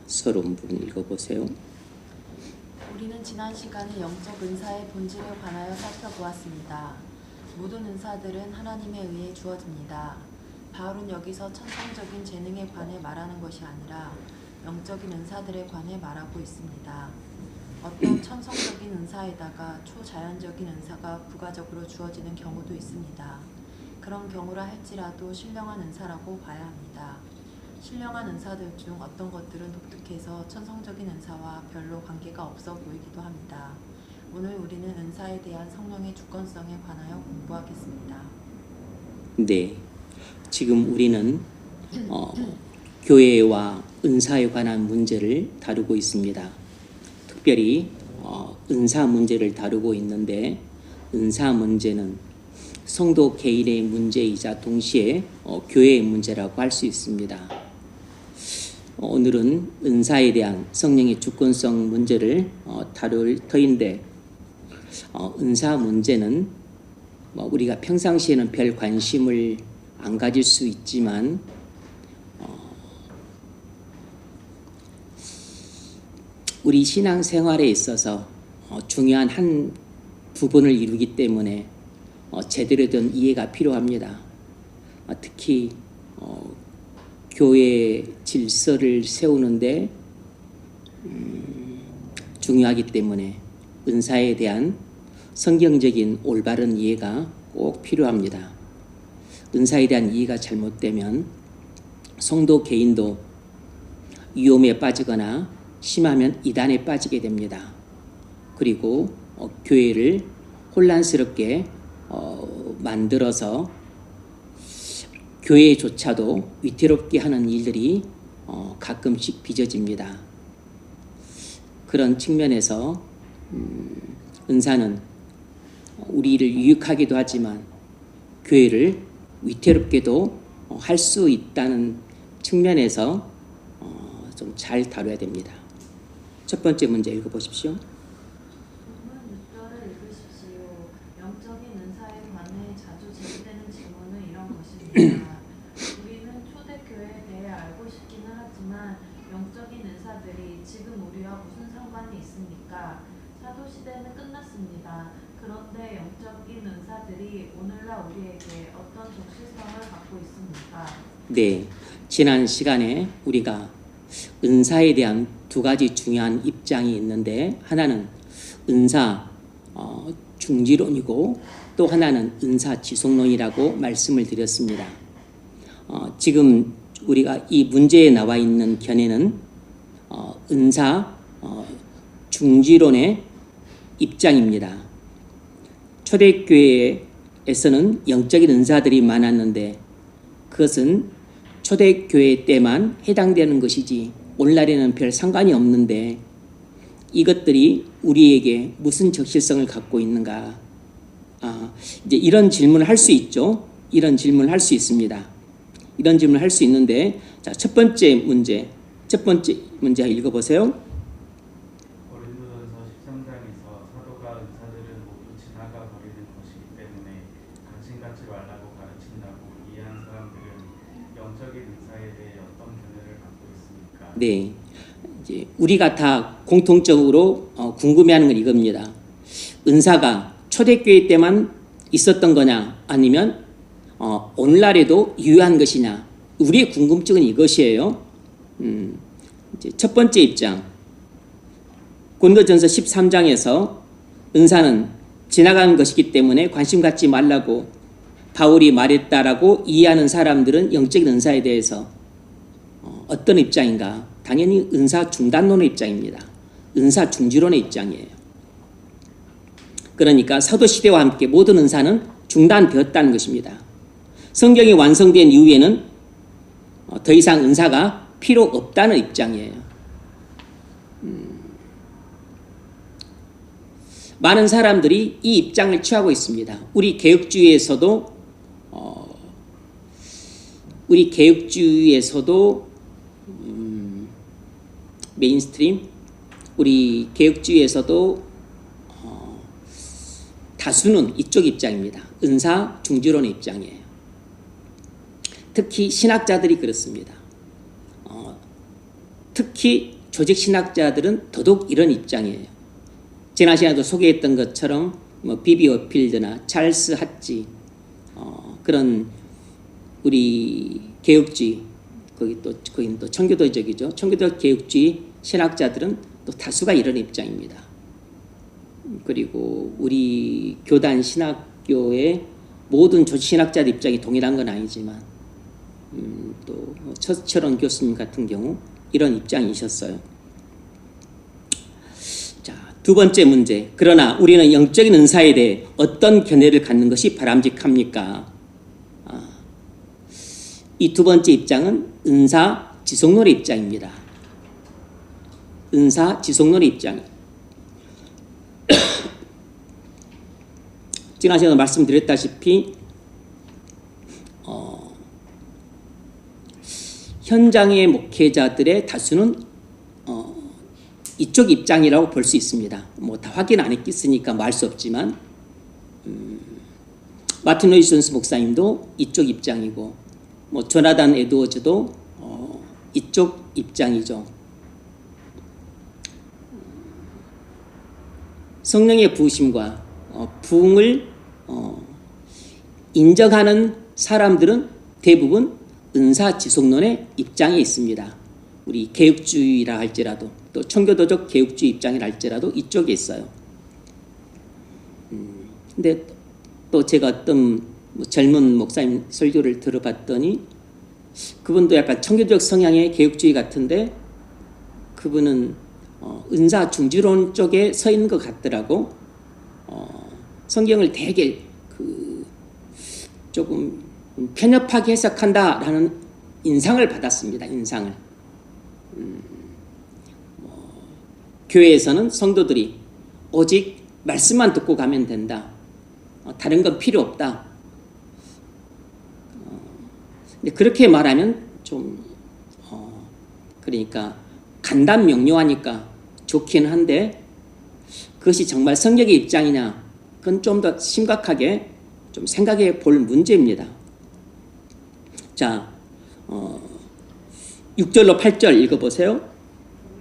서론 부분 읽어보세요. 우리는 지난 시간에 영적 은사의 본질에 관하여 살펴보았습니다. 모든 은사들은 하나님에 의해 주어집니다. 바울은 여기서 천성적인 재능에 관해 말하는 것이 아니라 영적인 은사들에 관해 말하고 있습니다. 어떤 천성적인 은사에다가 초자연적인 은사가 부가적으로 주어지는 경우도 있습니다. 그런 경우라 할지라도 신령한 은사라고 봐야 합니다. 신령한 은사들 중 어떤 것들은 독특해서 천성적인 은사와 별로 관계가 없어 보이기도 합니다. 오늘 우리는 은사에 대한 성령의 주권성에 관하여 공부하겠습니다. 네, 지금 우리는 교회와 은사에 관한 문제를 다루고 있습니다. 특별히 은사 문제를 다루고 있는데, 은사 문제는 성도 개인의 문제이자 동시에 교회의 문제라고 할 수 있습니다. 오늘은 은사에 대한 성령의 주권성 문제를 다룰 터인데, 은사 문제는 우리가 평상시에는 별 관심을 안 가질 수 있지만 우리 신앙생활에 있어서 중요한 한 부분을 이루기 때문에 제대로 된 이해가 필요합니다. 특히 교회 질서를 세우는데 중요하기 때문에 은사에 대한 성경적인 올바른 이해가 꼭 필요합니다. 은사에 대한 이해가 잘못되면 성도 개인도 위험에 빠지거나 심하면 이단에 빠지게 됩니다. 그리고 교회를 혼란스럽게 만들어서 교회조차도 위태롭게 하는 일들이 가끔씩 빚어집니다. 그런 측면에서 은사는 우리를 유익하기도 하지만 교회를 위태롭게도 할 수 있다는 측면에서 좀 잘 다뤄야 됩니다. 첫 번째 문제 읽어보십시오. 본문 6절을 읽으십시오. 영적인 은사에 관해 자주 제기되는 질문은 이런 것입니다. 우리는 초대교회에 대해 알고 싶기는 하지만 영적인 은사들이 지금 우리와 무슨 상관이 있습니까? 사도시대는 끝났습니다. 그런데 영적인 은사들이 오늘날 우리에게 어떤 적실성을 갖고 있습니까? 네, 지난 시간에 우리가 은사에 대한 두 가지 중요한 입장이 있는데, 하나는 은사 중지론이고 또 하나는 은사 지속론이라고 말씀을 드렸습니다. 지금 우리가 이 문제에 나와 있는 견해는 은사 중지론의 입장입니다. 초대교회에서는 영적인 은사들이 많았는데 그것은 초대교회 때만 해당되는 것이지 오늘날에는 별 상관이 없는데 이것들이 우리에게 무슨 적실성을 갖고 있는가? 이제 이런 질문을 할 수 있죠. 이런 질문을 할 수 있습니다. 이런 질문을 할 수 있는데, 자, 첫 번째 문제 읽어보세요. 고린도전서 13장에서 사도가 은사들은 모두 지나가 버리는 것이기 때문에 관심 갖지 말라고 가르친다고 이해한 사람들은 영적인 은사에 대해 어떤 견해를 갖고 있습니까? 네, 이제 우리가 다 공통적으로 궁금해하는 건 이겁니다. 은사가 초대교회 때만 있었던 거냐, 아니면 오늘날에도 유효한 것이냐? 우리의 궁금증은 이것이에요. 이제 첫 번째 입장, 고린도전서 13장에서 은사는 지나간 것이기 때문에 관심 갖지 말라고 바울이 말했다라고 이해하는 사람들은 영적인 은사에 대해서 어떤 입장인가? 당연히 은사 중단론의 입장입니다. 은사 중지론의 입장이에요. 그러니까 사도시대와 함께 모든 은사는 중단되었다는 것입니다. 성경이 완성된 이후에는 더 이상 은사가 필요 없다는 입장이에요. 많은 사람들이 이 입장을 취하고 있습니다. 우리 개혁주의에서도 메인스트림, 우리 개혁주의에서도 다수는 이쪽 입장입니다. 은사 중지론의 입장이에요. 특히 신학자들이 그렇습니다. 특히 조직 신학자들은 더더욱 이런 입장이에요. 지난 시간에도 소개했던 것처럼 뭐 비비 워필드나 찰스 핫지 그런 우리 개혁주의 거기는 또 청교도적이죠. 청교도 개혁주의 신학자들은 또 다수가 이런 입장입니다. 그리고 우리 교단 신학교의 모든 조직 신학자들 입장이 동일한 건 아니지만 또 서철원 교수님 같은 경우 이런 입장이셨어요. 자, 두 번째 문제. 그러나 우리는 영적인 은사에 대해 어떤 견해를 갖는 것이 바람직합니까? 이 두 번째 입장은 은사 지속론의 입장입니다. 은사 지속론의 입장. 지난 시간에 말씀드렸다시피 현장의 목회자들의 다수는 이쪽 입장이라고 볼 수 있습니다. 뭐 다 확인 안 했으니까 말 수 없지만 마틴 로이스 존스 목사님도 이쪽 입장이고 뭐 조나단 에드워즈도 이쪽 입장이죠. 성령의 부으심과 부흥을 인정하는 사람들은 대부분 은사 지속론의 입장에 있습니다. 우리 개혁주의라 할지라도 또 청교도적 개혁주의 입장이라 할지라도 이쪽에 있어요. 근데 또 제가 어떤 젊은 목사님 설교를 들어봤더니 그분도 약간 청교도적 성향의 개혁주의 같은데 그분은 은사 중지론 쪽에 서 있는 것 같더라고. 성경을 되게 조금 편협하게 해석한다라는 인상을 받았습니다. 인상을. 교회에서는 성도들이 오직 말씀만 듣고 가면 된다. 다른 건 필요 없다. 근데 그렇게 말하면 좀 그러니까 간단 명료하니까 좋긴 한데 그것이 정말 성경의 입장이냐 그건 좀 더 심각하게 좀 생각해 볼 문제입니다. 자, 6절로 8절 읽어보세요.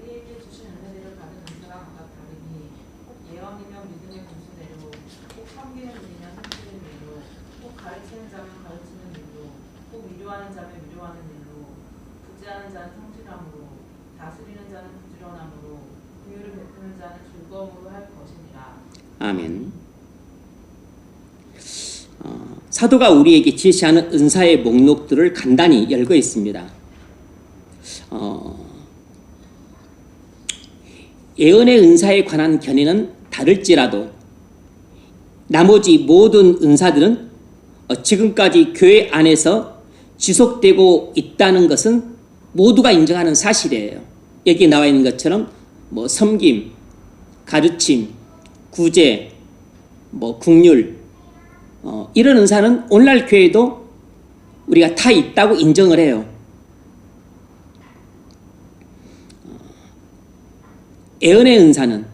우리에게 주신 은혜를 받은 은사가 각각 다르니 꼭 예언이면 믿음의 분수대로, 꼭 섬기는 일이면 섬기는 일로, 꼭 가르치는 자면 가르치는 일로, 꼭 위로하는 자면 위로하는 일로, 구제하는 자는 성실함으로, 다스리는 자는 부지런함으로, 긍휼을 베푸는 자는 즐거움으로 할 것이니라. 아멘. 사도가 우리에게 제시하는 은사의 목록들을 간단히 열거 있습니다. 예언의 은사에 관한 견해는 다를지라도 나머지 모든 은사들은 지금까지 교회 안에서 지속되고 있다는 것은 모두가 인정하는 사실이에요. 여기 나와 있는 것처럼 뭐 섬김, 가르침, 구제, 뭐 긍휼 이런 은사는 오늘날 교회도 우리가 다 있다고 인정을 해요. 예언의 은사는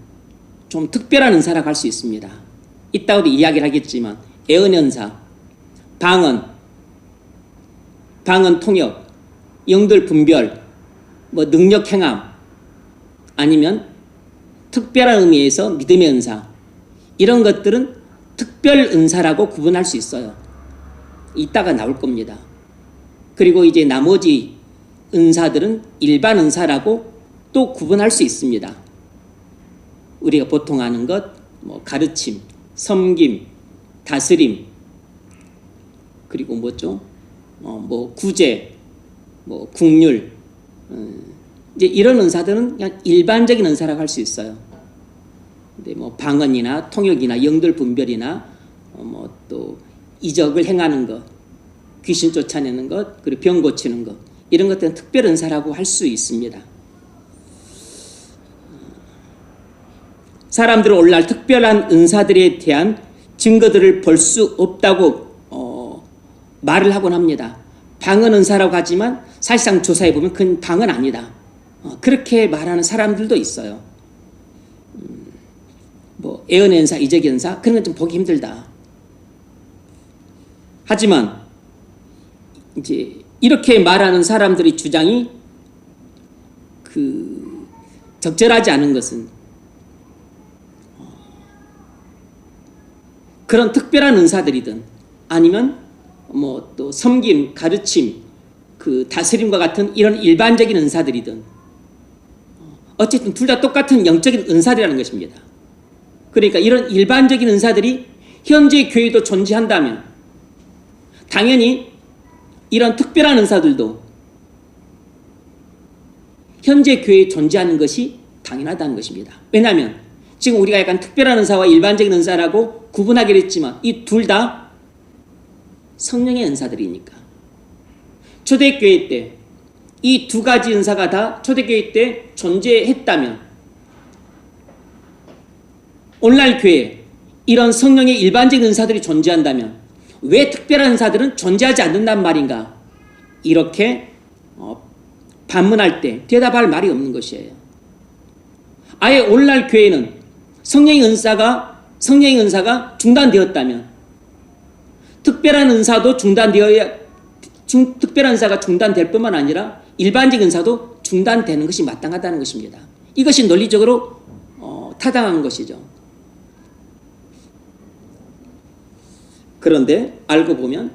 좀 특별한 은사라고 할 수 있습니다. 이따가도 이야기를 하겠지만 예언의 은사, 방언 통역, 영들 분별, 뭐 능력 행함 아니면 특별한 의미에서 믿음의 은사 이런 것들은 특별 은사라고 구분할 수 있어요. 이따가 나올 겁니다. 그리고 이제 나머지 은사들은 일반 은사라고 또 구분할 수 있습니다. 우리가 보통 아는 것, 뭐 가르침, 섬김, 다스림, 그리고 뭐죠? 뭐 구제, 뭐 긍휼, 이제 이런 은사들은 그냥 일반적인 은사라고 할 수 있어요. 근데 뭐 방언이나 통역이나 영들 분별이나 뭐 또 이적을 행하는 것, 귀신 쫓아내는 것, 그리고 병 고치는 것 이런 것들은 특별 은사라고 할 수 있습니다. 사람들은 오늘날 특별한 은사들에 대한 증거들을 볼 수 없다고 말을 하곤 합니다. 방언 은사라고 하지만 사실상 조사해 보면 그건 방언 아니다. 그렇게 말하는 사람들도 있어요. 뭐 예언의 은사, 이적의 은사 그런 건 좀 보기 힘들다. 하지만 이제 이렇게 말하는 사람들의 주장이 적절하지 않은 것은 그런 특별한 은사들이든 아니면 뭐 또 섬김, 가르침, 그 다스림과 같은 이런 일반적인 은사들이든 어쨌든 둘 다 똑같은 영적인 은사들이라는 것입니다. 그러니까 이런 일반적인 은사들이 현재 교회도 존재한다면 당연히 이런 특별한 은사들도 현재 교회에 존재하는 것이 당연하다는 것입니다. 왜냐하면 지금 우리가 약간 특별한 은사와 일반적인 은사라고 구분하기로 했지만 이 둘 다 성령의 은사들이니까. 초대교회 때 이 두 가지 은사가 다 초대교회 때 존재했다면 오늘날 교회에 이런 성령의 일반적인 은사들이 존재한다면 왜 특별한 은사들은 존재하지 않는단 말인가? 이렇게 반문할 때 대답할 말이 없는 것이에요. 아예 오늘날 교회는 성령의 은사가 중단되었다면 특별한 은사도 특별한 은사가 중단될 뿐만 아니라 일반적인 은사도 중단되는 것이 마땅하다는 것입니다. 이것이 논리적으로 타당한 것이죠. 그런데 알고 보면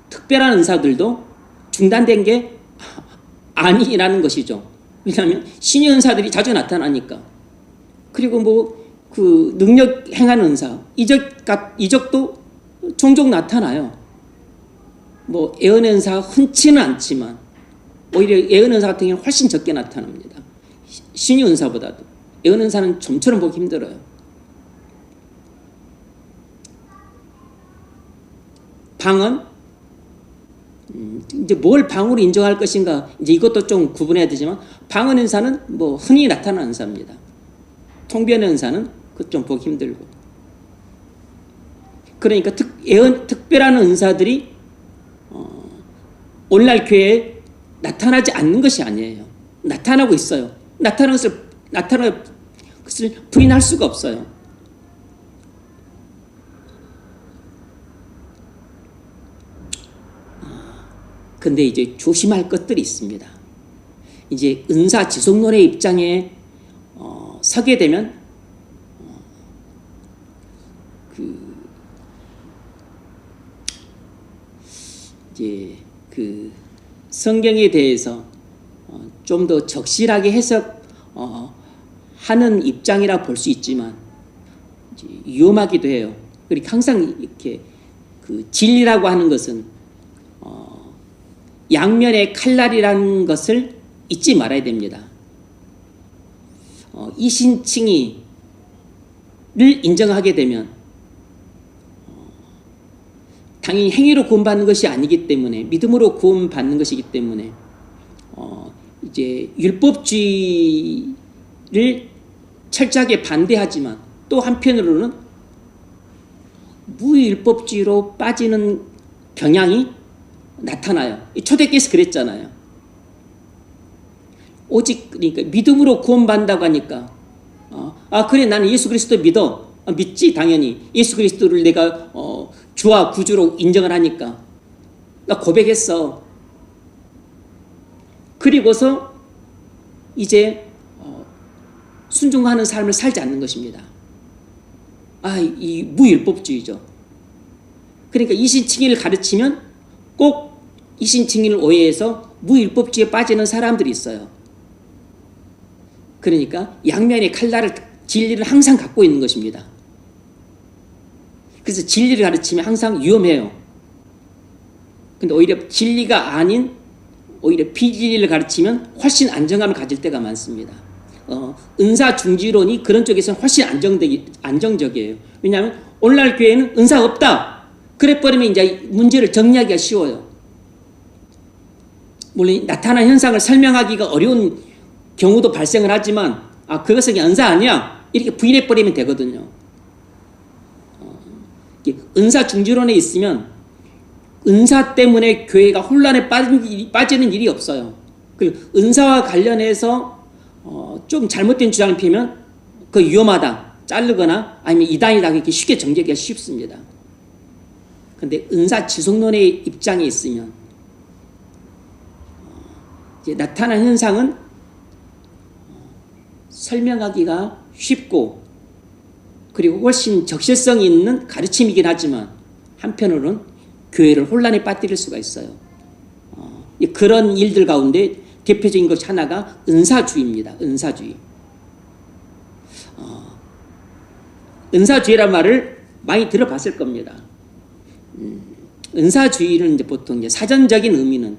특별한 은사들도 중단된 게 아니라는 것이죠. 왜냐하면 신의 은사들이 자주 나타나니까. 그리고 뭐 그 능력 행하는 은사, 이적도 종종 나타나요. 뭐 예언의 은사가 흔치는 않지만 오히려 예언의 은사 같은 경우는 훨씬 적게 나타납니다. 신의 은사보다도. 예언의 은사는 좀처럼 보기 힘들어요. 방언, 이제 뭘 방으로 인정할 것인가, 이제 이것도 좀 구분해야 되지만, 방언 은사는 뭐 흔히 나타나는 은사입니다. 통변의 은사는 그것 좀 보기 힘들고. 그러니까 특별한 은사들이 오늘날 교회에 나타나지 않는 것이 아니에요. 나타나고 있어요. 나타나는 것을 부인할 수가 없어요. 근데 이제 조심할 것들이 있습니다. 이제 은사 지속론의 입장에 서게 되면 이제 그 성경에 대해서 좀 더 적실하게 해석하는 입장이라 볼 수 있지만 이제 위험하기도 해요. 그러니까 항상 이렇게 그 진리라고 하는 것은 양면의 칼날이라는 것을 잊지 말아야 됩니다. 이신칭의를 인정하게 되면 당연히 행위로 구원받는 것이 아니기 때문에 믿음으로 구원받는 것이기 때문에 이제 율법주의를 철저하게 반대하지만 또 한편으로는 무율법주의로 빠지는 경향이 나타나요. 초대교회에서 그랬잖아요. 오직 그러니까 믿음으로 구원받는다고 하니까 그래 나는 예수 그리스도 믿어. 믿지 당연히. 예수 그리스도를 내가 주와 구주로 인정을 하니까 나 고백했어. 그리고서 이제 순종하는 삶을 살지 않는 것입니다. 이 무율법주의죠. 그러니까 이신칭의를 가르치면 꼭 이신칭의를 오해해서 무율법주의에 빠지는 사람들이 있어요. 그러니까 양면의 칼날을 진리를 항상 갖고 있는 것입니다. 그래서 진리를 가르치면 항상 위험해요. 근데 오히려 진리가 아닌 오히려 비진리를 가르치면 훨씬 안정감을 가질 때가 많습니다. 은사 중지론이 그런 쪽에서는 훨씬 안정적이에요. 왜냐하면 오늘날 교회는 은사가 없다. 그래버리면 이제 문제를 정리하기가 쉬워요. 물론 나타난 현상을 설명하기가 어려운 경우도 발생을 하지만 그것은 은사 아니야. 이렇게 부인해버리면 되거든요. 은사 중지론에 있으면 은사 때문에 교회가 혼란에 빠지는 일이 없어요. 그리고 은사와 관련해서 좀 잘못된 주장을 피우면 그 위험하다, 자르거나 아니면 이단이다 이렇게 쉽게 정죄하기가 쉽습니다. 그런데 은사 지속론의 입장에 있으면 이제 나타난 현상은 설명하기가 쉽고 그리고 훨씬 적실성 있는 가르침이긴 하지만 한편으로는 교회를 혼란에 빠뜨릴 수가 있어요. 그런 일들 가운데 대표적인 것 하나가 은사주의입니다. 은사주의. 은사주의란 말을 많이 들어봤을 겁니다. 은사주의는 이제 보통 이제 사전적인 의미는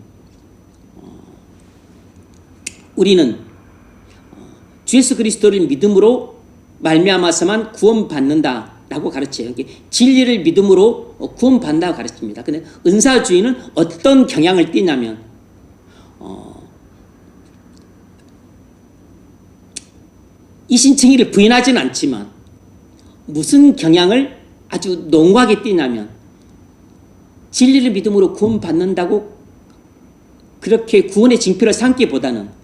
우리는 주 예수 그리스도를 믿음으로 말미암아서만 구원받는다라고 가르쳐요. 진리를 믿음으로 구원받는다고 가르칩니다. 근데 은사주의는 어떤 경향을 띠냐면 이신칭의를 부인하지는 않지만 무슨 경향을 아주 농후하게 띠냐면 진리를 믿음으로 구원받는다고 그렇게 구원의 징표를 삼기보다는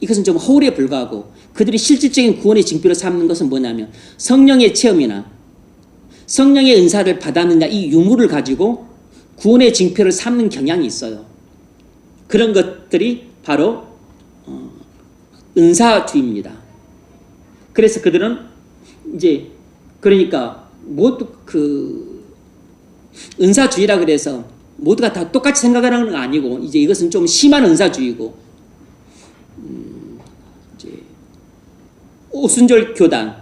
이것은 좀 허울에 불과하고 그들이 실질적인 구원의 징표로 삼는 것은 뭐냐면 성령의 체험이나 성령의 은사를 받았느냐 이 유무를 가지고 구원의 징표를 삼는 경향이 있어요. 그런 것들이 바로 은사주의입니다. 그래서 그들은 이제 그러니까 모두 그 은사주의라 그래서 모두가 다 똑같이 생각하는 건 아니고 이제 이것은 좀 심한 은사주의고 이제 오순절 교단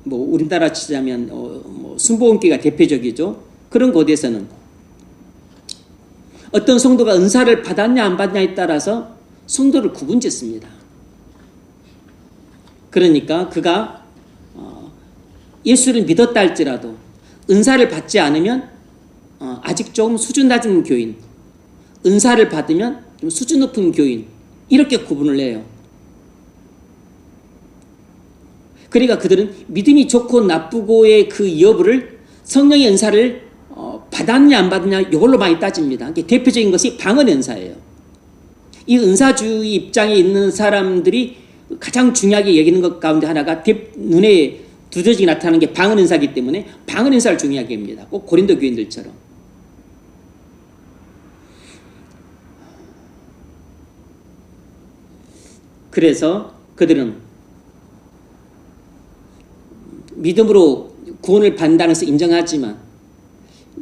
뭐 우리나라 치자면 뭐 순복음교회가 대표적이죠. 그런 곳에서는 어떤 성도가 은사를 받았냐 안 받냐에 따라서 성도를 구분짓습니다. 그러니까 그가 예수를 믿었다 할지라도 은사를 받지 않으면 아직 좀 수준 낮은 교인, 은사를 받으면 좀 수준 높은 교인 이렇게 구분을 해요. 그러니까 그들은 믿음이 좋고 나쁘고의 그 여부를 성령의 은사를 받았냐 안 받았냐 이걸로 많이 따집니다. 대표적인 것이 방언 은사예요. 이 은사주의 입장에 있는 사람들이 가장 중요하게 여기는 것 가운데 하나가 눈에 두드러지게 나타나는 게 방언 은사이기 때문에 방언 은사를 중요하게 합니다. 꼭 고린도 교인들처럼. 그래서 그들은 믿음으로 구원을 받는다는 것을 인정하지만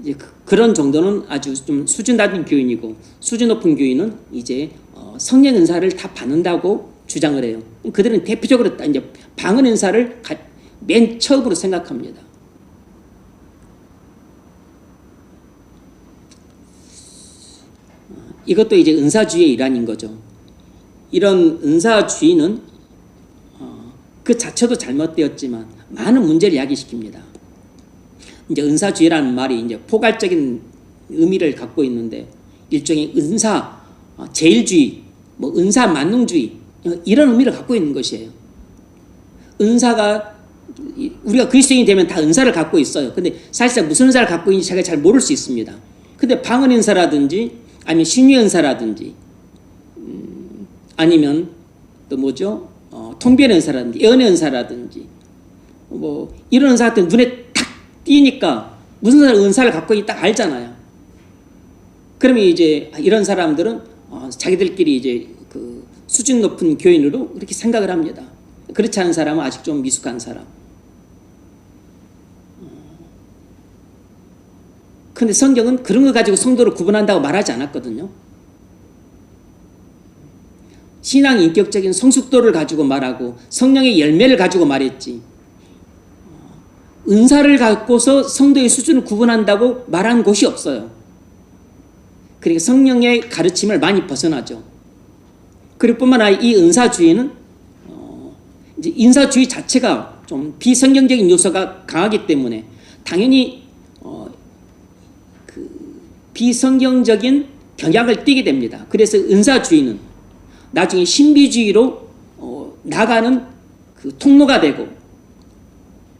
이제 그런 정도는 아주 좀 수준 낮은 교인이고 수준 높은 교인은 이제 성령 은사를 다 받는다고 주장을 해요. 그들은 대표적으로 이제 방언 은사를 맨 처음으로 생각합니다. 이것도 이제 은사주의의 일환인 거죠. 이런 은사주의는 그 자체도 잘못되었지만 많은 문제를 야기시킵니다. 이제 은사주의라는 말이 이제 포괄적인 의미를 갖고 있는데 일종의 은사 제일주의, 뭐 은사 만능주의 이런 의미를 갖고 있는 것이에요. 은사가 우리가 그리스도인이 되면 다 은사를 갖고 있어요. 근데 사실상 무슨 은사를 갖고 있는지 자기가 잘 모를 수 있습니다. 근데 방언 은사라든지 아니면 신유 은사라든지 아니면 또 뭐죠? 통변 은사라든지 예언의 은사라든지 뭐 이런 은사 같은 눈에 탁 띄니까 무슨 은사를 갖고 있다 딱 알잖아요. 그러면 이제 이런 사람들은 자기들끼리 이제 그 수준 높은 교인으로 그렇게 생각을 합니다. 그렇지 않은 사람은 아직 좀 미숙한 사람. 근데 성경은 그런 거 가지고 성도를 구분한다고 말하지 않았거든요. 신앙 인격적인 성숙도를 가지고 말하고 성령의 열매를 가지고 말했지. 은사를 갖고서 성도의 수준을 구분한다고 말한 곳이 없어요. 그러니까 성령의 가르침을 많이 벗어나죠. 그리고 뿐만 아니라 이 은사주의는 이제 인사주의 자체가 좀 비성경적인 요소가 강하기 때문에 당연히 그 비성경적인 경향을 띠게 됩니다. 그래서 은사주의는 나중에 신비주의로 나가는 그 통로가 되고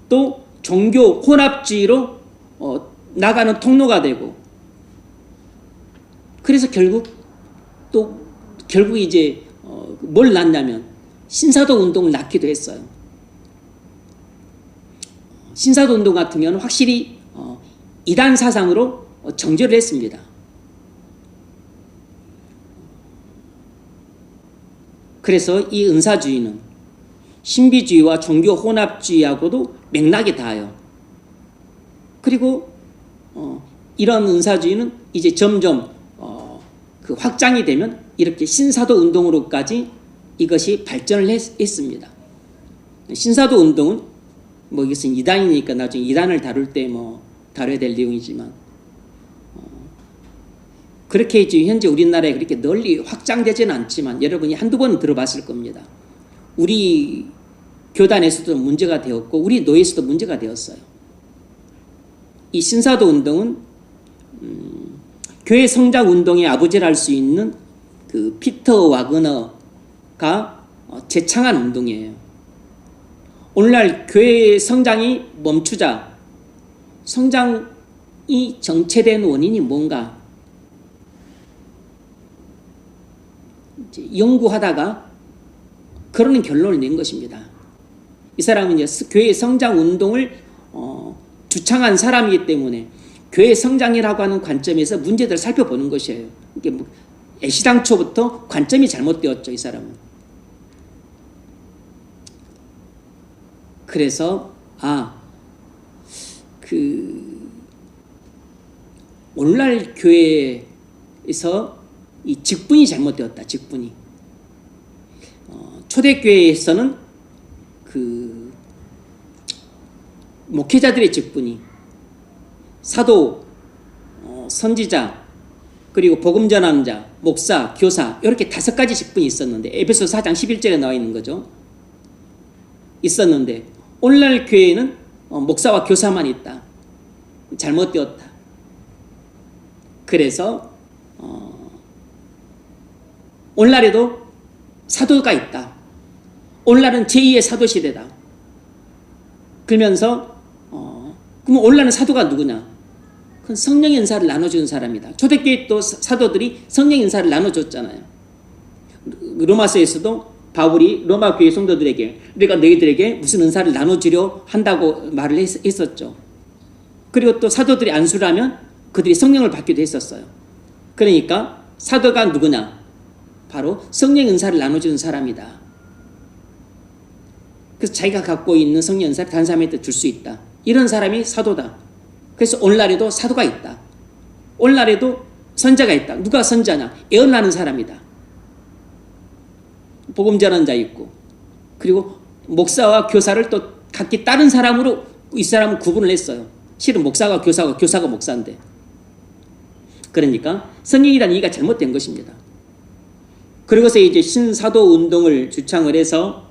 또 종교 혼합주의로 나가는 통로가 되고 그래서 결국 이제 뭘 낳냐면 신사도 운동을 낳기도 했어요. 신사도 운동 같은 경우는 확실히 이단 사상으로 정죄를 했습니다. 그래서 이 은사주의는 신비주의와 종교 혼합주의하고도 맥락이 닿아요. 그리고 이런 은사주의는 이제 점점 그 확장이 되면 이렇게 신사도 운동으로까지 이것이 발전을 했습니다. 신사도 운동은 뭐 이것은 이단이니까 나중에 이단을 다룰 때 뭐 다뤄야 될 내용이지만 그렇게 이제 현재 우리나라에 그렇게 널리 확장되지는 않지만 여러분이 한두 번 들어봤을 겁니다. 우리 교단에서도 문제가 되었고 우리 노예에서도 문제가 되었어요. 이 신사도 운동은 교회 성장 운동의 아버지를 할 수 있는 그 피터 와그너가 제창한 운동이에요. 오늘날 교회의 성장이 멈추자 성장이 정체된 원인이 뭔가 이제 연구하다가 그러는 결론을 낸 것입니다. 이 사람은 이제 교회의 성장 운동을 주창한 사람이기 때문에 교회 성장이라고 하는 관점에서 문제들을 살펴보는 것이에요. 이게 뭐 애시당초부터 관점이 잘못되었죠, 이 사람은. 그래서 오늘날 교회에서 이 직분이 잘못되었다. 직분이 초대교회에서는 그 목회자들의 직분이 사도, 선지자, 그리고 복음 전함자, 목사, 교사 이렇게 5가지 직분이 있었는데 에베소서 4장 11절에 나와 있는 거죠. 있었는데 오늘날 교회에는 목사와 교사만 있다. 잘못되었다. 그래서 오늘날에도 사도가 있다. 오늘날은 제2의 사도 시대다. 그러면서 그럼 오늘날은 사도가 누구냐? 그건 성령의 은사를 나눠주는 사람이다. 초대교회 또 사도들이 성령의 은사를 나눠줬잖아요. 로마서에서도 바울이 로마 교회 성도들에게 우리가 너희들에게 무슨 은사를 나눠주려 한다고 말을 했었죠. 그리고 또 사도들이 안수를 하면 그들이 성령을 받기도 했었어요. 그러니까 사도가 누구냐? 바로 성령의 은사를 나눠주는 사람이다. 그래서 자기가 갖고 있는 성령 은사를 다른 사람한테 줄 수 있다. 이런 사람이 사도다. 그래서 오늘날에도 사도가 있다. 오늘날에도 선자가 있다. 누가 선자냐? 예언하는 사람이다. 복음 전한 자 있고 그리고 목사와 교사를 또 각기 다른 사람으로 이 사람은 구분을 했어요. 실은 목사가 교사고 교사가 목사인데 그러니까 성령이라는 이해가 잘못된 것입니다. 그리고서 이제 신사도 운동을 주창을 해서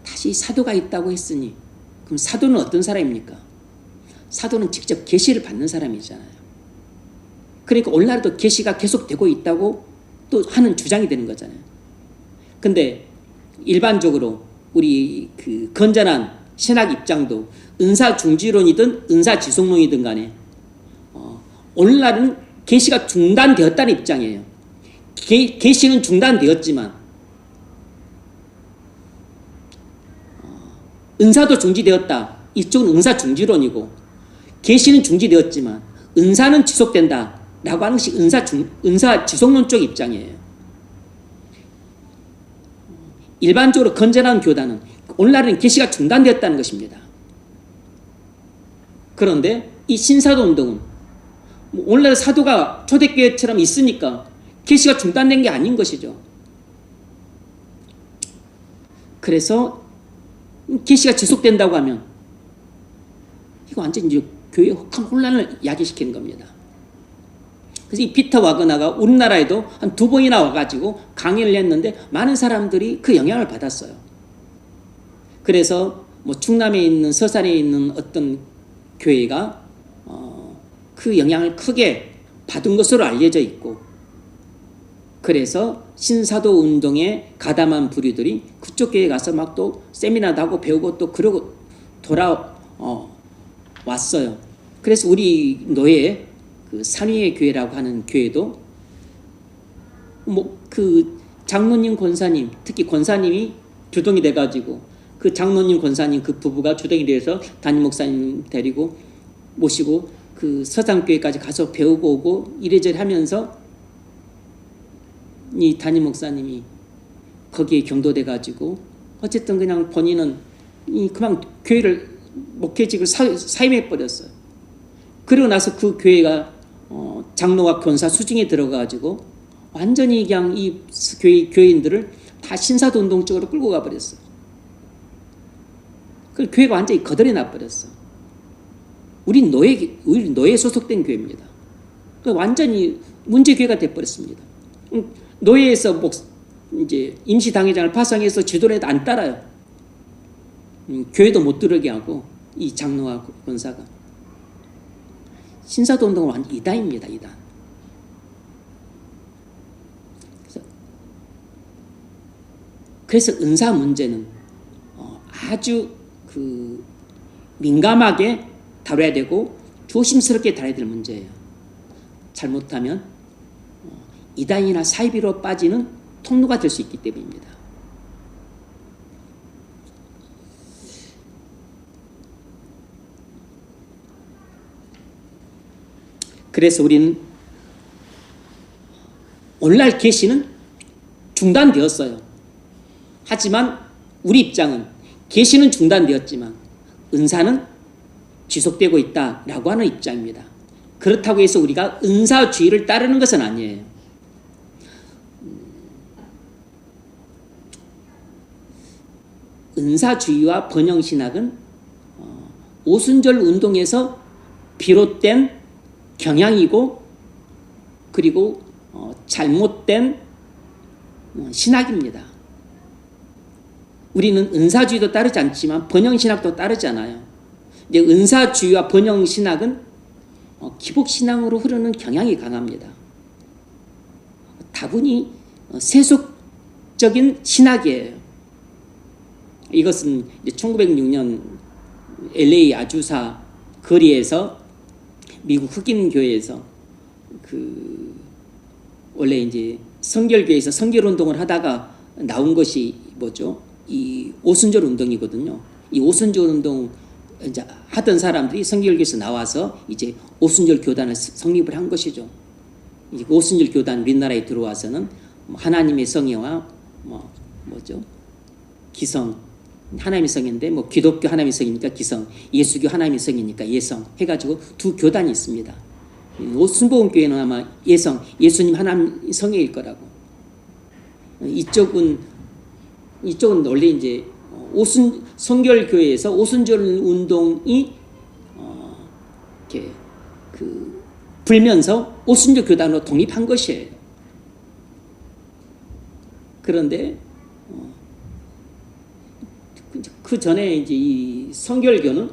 다시 사도가 있다고 했으니 그럼 사도는 어떤 사람입니까? 사도는 직접 계시를 받는 사람이잖아요. 그러니까 오늘날도 계시가 계속되고 있다고 또 하는 주장이 되는 거잖아요. 근데 일반적으로 우리 그 건전한 신학 입장도 은사 중지론이든 은사 지속론이든 간에 오늘날은 계시가 중단되었다는 입장이에요. 계시는 중단되었지만 은사도 중지되었다. 이쪽은 은사 중지론이고 계시는 중지되었지만 은사는 지속된다. 라고 하는 것이 은사 지속론 쪽 입장이에요. 일반적으로 건전한 교단은 오늘날은 계시가 중단되었다는 것입니다. 그런데 이 신사도 운동은 오늘날 사도가 초대교회처럼 있으니까 계시가 중단된 게 아닌 것이죠. 그래서 계시가 지속된다고 하면 이거 완전 이제 교회의 큰 혼란을 야기시키는 겁니다. 그래서 이 피터 와그너가 우리나라에도 한 2번이나 와가지고 강의를 했는데 많은 사람들이 그 영향을 받았어요. 그래서 뭐 충남에 있는 서산에 있는 어떤 교회가 그 영향을 크게 받은 것으로 알려져 있고 그래서 신사도 운동에 가담한 부류들이 그쪽 교회에 가서 막 또 세미나도 하고 배우고 또 그러고 왔어요. 그래서 우리 노예 그 산위의 교회라고 하는 교회도 뭐 그 장로님 권사님 특히 권사님이 주동이 돼가지고 그 장로님 권사님 그 부부가 주동이 돼서 담임 목사님 데리고 모시고 그 서장교회까지 가서 배우고 오고 이래저래 하면서 이 담임 목사님이 거기에 경도돼 가지고 어쨌든 그냥 본인은 그만 교회를 목회직을 사임해 버렸어요. 그러고 나서 그 교회가 장로와 권사 수중에 들어가가지고 완전히 그냥 이 교인들을 다 신사도 운동 쪽으로 끌고 가버렸어. 그 교회가 완전히 거덜이 나버렸어. 우리 노예 소속된 교회입니다. 완전히 문제 교회가 돼버렸습니다. 노예에서 이제 임시 당회장을 파송해서 지도를 해도 안 따라요. 교회도 못 들어게 하고 이 장로와 권사가 신사도 운동은 완전 이단입니다. 이단. 그래서 은사 문제는 아주 민감하게 다뤄야 되고 조심스럽게 다뤄야 될 문제예요. 잘못하면 이단이나 사이비로 빠지는 통로가 될 수 있기 때문입니다. 그래서 우리는 오늘날 계시는 중단되었어요. 하지만 우리 입장은 계시는 중단되었지만 은사는 지속되고 있다라고 하는 입장입니다. 그렇다고 해서 우리가 은사주의를 따르는 것은 아니에요. 은사주의와 번영신학은 오순절 운동에서 비롯된 경향이고 그리고 잘못된 신학입니다. 우리는 은사주의도 따르지 않지만 번영신학도 따르지 않아요. 이제 은사주의와 번영신학은 기복신앙으로 흐르는 경향이 강합니다. 다분히 세속적인 신학이에요. 이것은 이제 1906년 LA 아주사 거리에서 미국 흑인 교회에서 원래 이제 성결교회에서 성결 운동을 하다가 나온 것이 뭐죠? 이 오순절 운동이거든요. 이 오순절 운동 이제 하던 사람들이 성결교회에서 나와서 이제 오순절 교단을 성립을 한 것이죠. 이제 오순절 교단 우리나라에 들어와서는 하나님의 성회와 뭐죠? 기성 하나님의 성인데 기독교 하나님의 성이니까 기성, 예수교 하나님의 성이니까 예성 해가지고 두 교단이 있습니다. 순복음교회는 아마 예수님 하나님 성회일 거라고. 이쪽은 원래 이제 성결교회에서 오순절 운동이 이렇게 불면서 오순절 교단으로 독립한 것이에요. 그런데 그 전에 이제 이 성결교는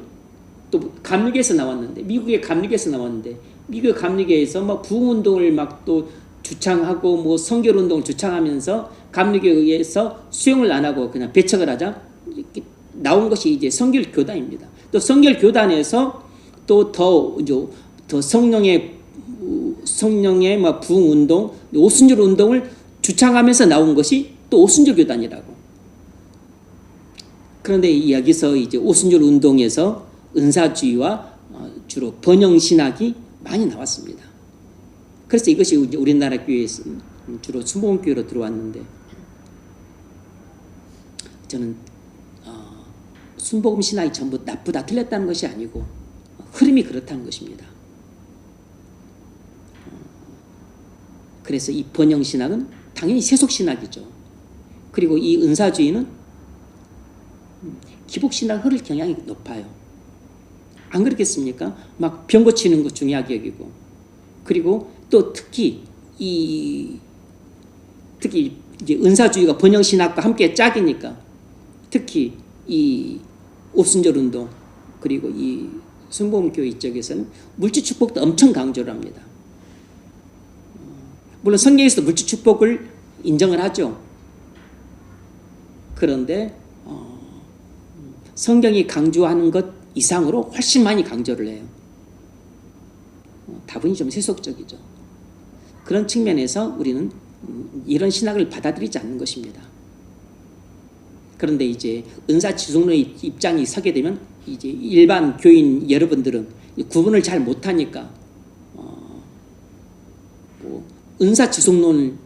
또 감리교에서 나왔는데 미국의 감리교에서 나왔는데 미국 감리교에서 부흥운동을 또 주창하고 성결운동을 주창하면서 감리교에서 수용을 안 하고 그냥 배척을 하자 이렇게 나온 것이 이제 성결교단입니다. 또 성결교단에서 또 더 성령의 부흥운동, 오순절 운동을 주창하면서 나온 것이 또 오순절 교단이라고. 그런데 여기서 이제 오순절 운동에서 은사주의와 주로 번영신학이 많이 나왔습니다. 그래서 이것이 우리나라 교회에서 주로 순복음교회로 들어왔는데 저는 순복음신학이 전부 나쁘다 틀렸다는 것이 아니고 흐름이 그렇다는 것입니다. 그래서 이 번영신학은 당연히 세속신학이죠. 그리고 이 은사주의는 기복신학 흐를 경향이 높아요. 안 그렇겠습니까? 병 고치는 것 중요하게 여기고 그리고 또 특히 이제 은사주의가 번영신학과 함께 짝이니까 특히 이 오순절 운동 그리고 이 순복음교회 쪽에서는 물질축복도 엄청 강조를 합니다. 물론 성경에서도 물질축복을 인정을 하죠. 그런데 성경이 강조하는 것 이상으로 훨씬 많이 강조를 해요. 다분히 좀 세속적이죠. 그런 측면에서 우리는 이런 신학을 받아들이지 않는 것입니다. 그런데 이제 은사 지속론의 입장이 서게 되면 이제 일반 교인 여러분들은 구분을 잘 못하니까 은사 지속론을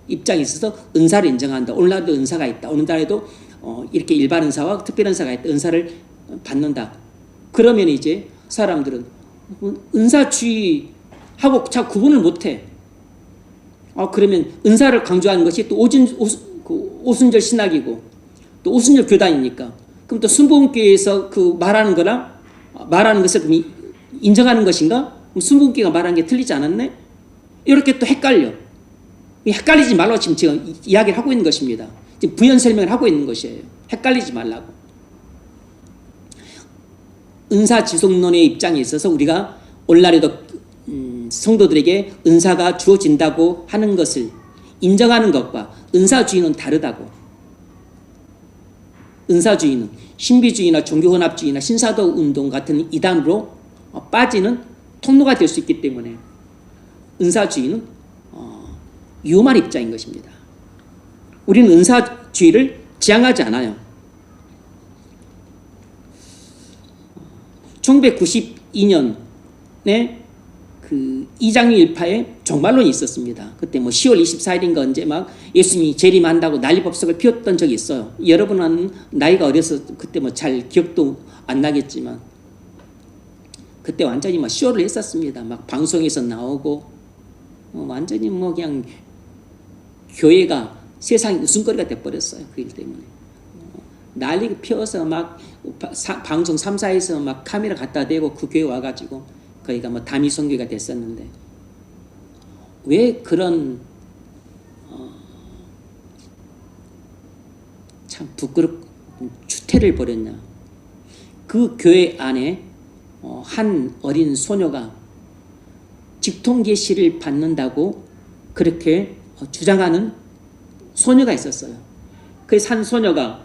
입장에 있어서 은사를 인정한다. 오늘날도 은사가 있다. 오늘날에도 이렇게 일반 은사와 특별 은사가 있다. 은사를 받는다. 그러면 이제 사람들은 은사주의하고 잘 구분을 못해. 그러면 은사를 강조하는 것이 또 오순절 신학이고 또 오순절 교단이니까 그럼 또 순복음교회에서 그 말하는 것을 그럼 인정하는 것인가? 그럼 순복음교회가 말하는 게 틀리지 않았네? 이렇게 또 헷갈려. 헷갈리지 말라고 지금 제가 이야기를 하고 있는 것입니다. 지금 부연 설명을 하고 있는 것이에요. 헷갈리지 말라고. 은사 지속론의 입장에 있어서 우리가 오늘날에도 성도들에게 은사가 주어진다고 하는 것을 인정하는 것과 은사주의는 다르다고. 은사주의는 신비주의나 종교혼합주의나 신사도 운동 같은 이단으로 빠지는 통로가 될 수 있기 때문에 은사주의는 위험한 입장인 것입니다. 우리는 은사주의를 지향하지 않아요. 1992년에 그 이장류 일파에 종말론이 있었습니다. 그때 10월 24일인가 언제 막 예수님이 재림한다고 난리법석을 피웠던 적이 있어요. 여러분은 나이가 어려서 그때 잘 기억도 안 나겠지만 그때 완전히 쇼를 했었습니다. 막 방송에서 나오고 완전히 그냥 교회가 세상의 웃음거리가 돼버렸어요. 그 일 때문에. 난리가 피워서 막 방송 3사에서 막 카메라 갖다 대고 그 교회 와가지고 거기가 담임 선교가 됐었는데 왜 그런 참 부끄럽고 추태를 벌였냐. 그 교회 안에 한 어린 소녀가 직통계시를 받는다고 그렇게 주장하는 소녀가 있었어요. 그래서 한 소녀가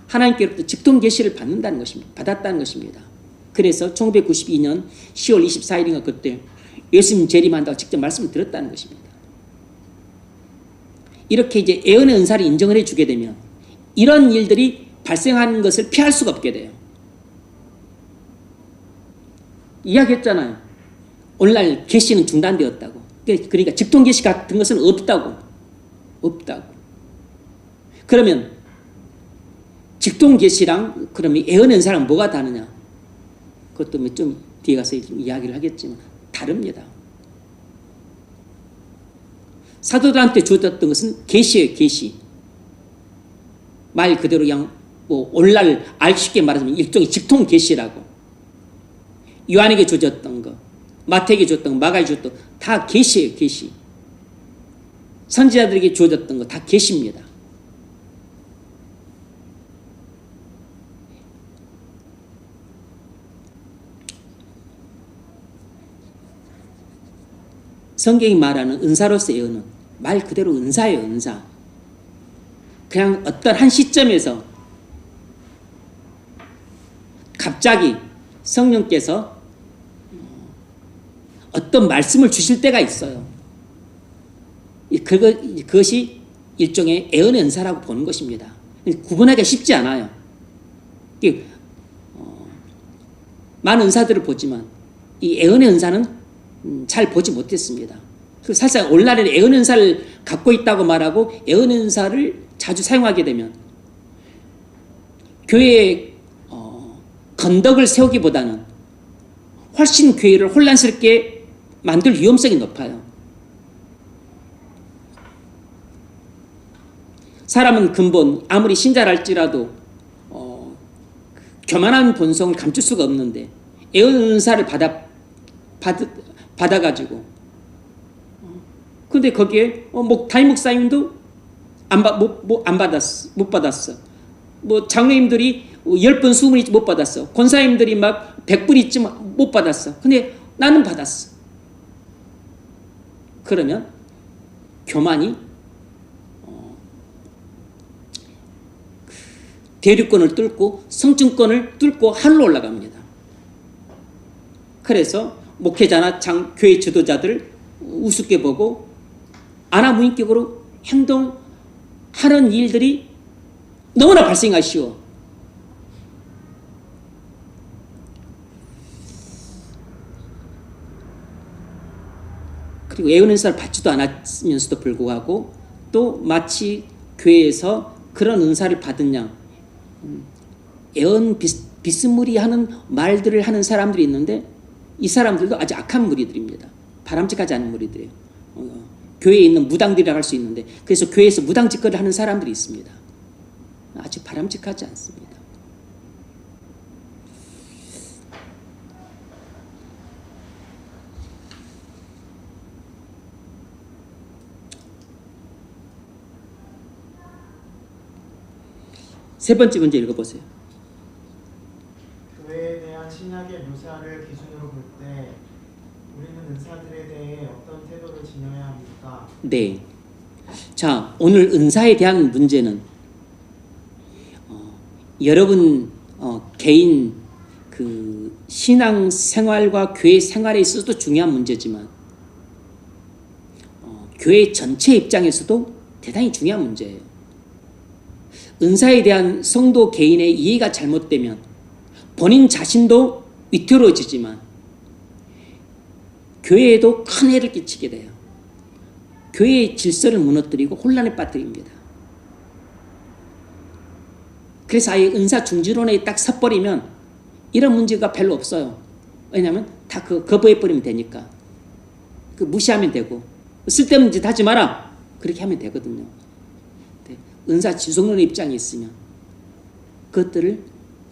하나님께로부터 직통계시를 받았다는 것입니다. 그래서 1992년 10월 24일인가 그때 예수님 재림한다고 직접 말씀을 드렸다는 것입니다. 이렇게 이제 예언의 은사를 인정을 해주게 되면 이런 일들이 발생하는 것을 피할 수가 없게 돼요. 이야기했잖아요. 오늘날 계시는 중단되었다고. 그러니까 직통계시 같은 것은 없다고. 그러면 직통계시랑 그러면 예언의 은사랑 뭐가 다르냐? 그것도 좀 뒤에 가서 이야기를 하겠지만 다릅니다. 사도들한테 주어졌던 것은 계시예요. 계시. 말 그대로 그냥 오늘날 알기 쉽게 말하자면 일종의 직통계시라고. 요한에게 주어졌던 거, 마태에게 주어졌던 거, 마가에게 주어졌던 거 다 계시예요. 계시. 선지자들에게 주어졌던 거 다 계시입니다. 성경이 말하는 은사로서의 예언은 말 그대로 은사예요. 은사. 그냥 어떤 한 시점에서 갑자기 성령께서 어떤 말씀을 주실 때가 있어요. 그것이 일종의 예언의 은사라고 보는 것입니다. 구분하기가 쉽지 않아요. 많은 은사들을 보지만 이 예언의 은사는 잘 보지 못했습니다. 사실 오늘날에는 예언의 은사를 갖고 있다고 말하고 예언의 은사를 자주 사용하게 되면 교회에 건덕을 세우기보다는 훨씬 교회를 혼란스럽게 만들 위험성이 높아요. 사람은 근본 아무리 신자랄지라도 교만한 본성을 감출 수가 없는데 예언의 은사를 받아가지고 근데 거기에 담임 목사님도 못 받았어. 장로님들이 10분 20분 있지 못 받았어. 권사님들이 막 100분 있지만 못 받았어. 근데 나는 받았어. 그러면 교만이 대류권을 뚫고 성증권을 뚫고 하늘로 올라갑니다. 그래서 목회자나 교회 지도자들을 우습게 보고 아나무인격으로 행동하는 일들이 너무나 발생하기 쉬워. 그리고 예언 은사를 받지도 않았으면서도 불구하고 또 마치 교회에서 그런 은사를 받은 양 예언 비스무리하는 말들을 하는 사람들이 있는데 이 사람들도 아주 악한 무리들입니다. 바람직하지 않은 무리들이에요. 교회에 있는 무당들이라고 할 수 있는데 그래서 교회에서 무당 짓거리를 하는 사람들이 있습니다. 아주 바람직하지 않습니다. 세 번째 문제 읽어보세요. 교회에 대한 신약의 묘사를 기준으로 볼 때 우리는 은사들에 대해 어떤 태도를 지녀야 합니까? 네. 자, 오늘 은사에 대한 문제는 여러분 개인 그 신앙 생활과 교회 생활에 있어서도 중요한 문제지만 교회 전체 입장에서도 대단히 중요한 문제예요. 은사에 대한 성도 개인의 이해가 잘못되면 본인 자신도 위태로워지지만 교회에도 큰 해를 끼치게 돼요. 교회의 질서를 무너뜨리고 혼란에 빠뜨립니다. 그래서 아예 은사 중지론에 딱 섰버리면 이런 문제가 별로 없어요. 왜냐하면 다 거부해버리면 되니까. 무시하면 되고 쓸데없는 짓 하지 마라 그렇게 하면 되거든요. 은사 지속론의 입장이 있으면 그것들을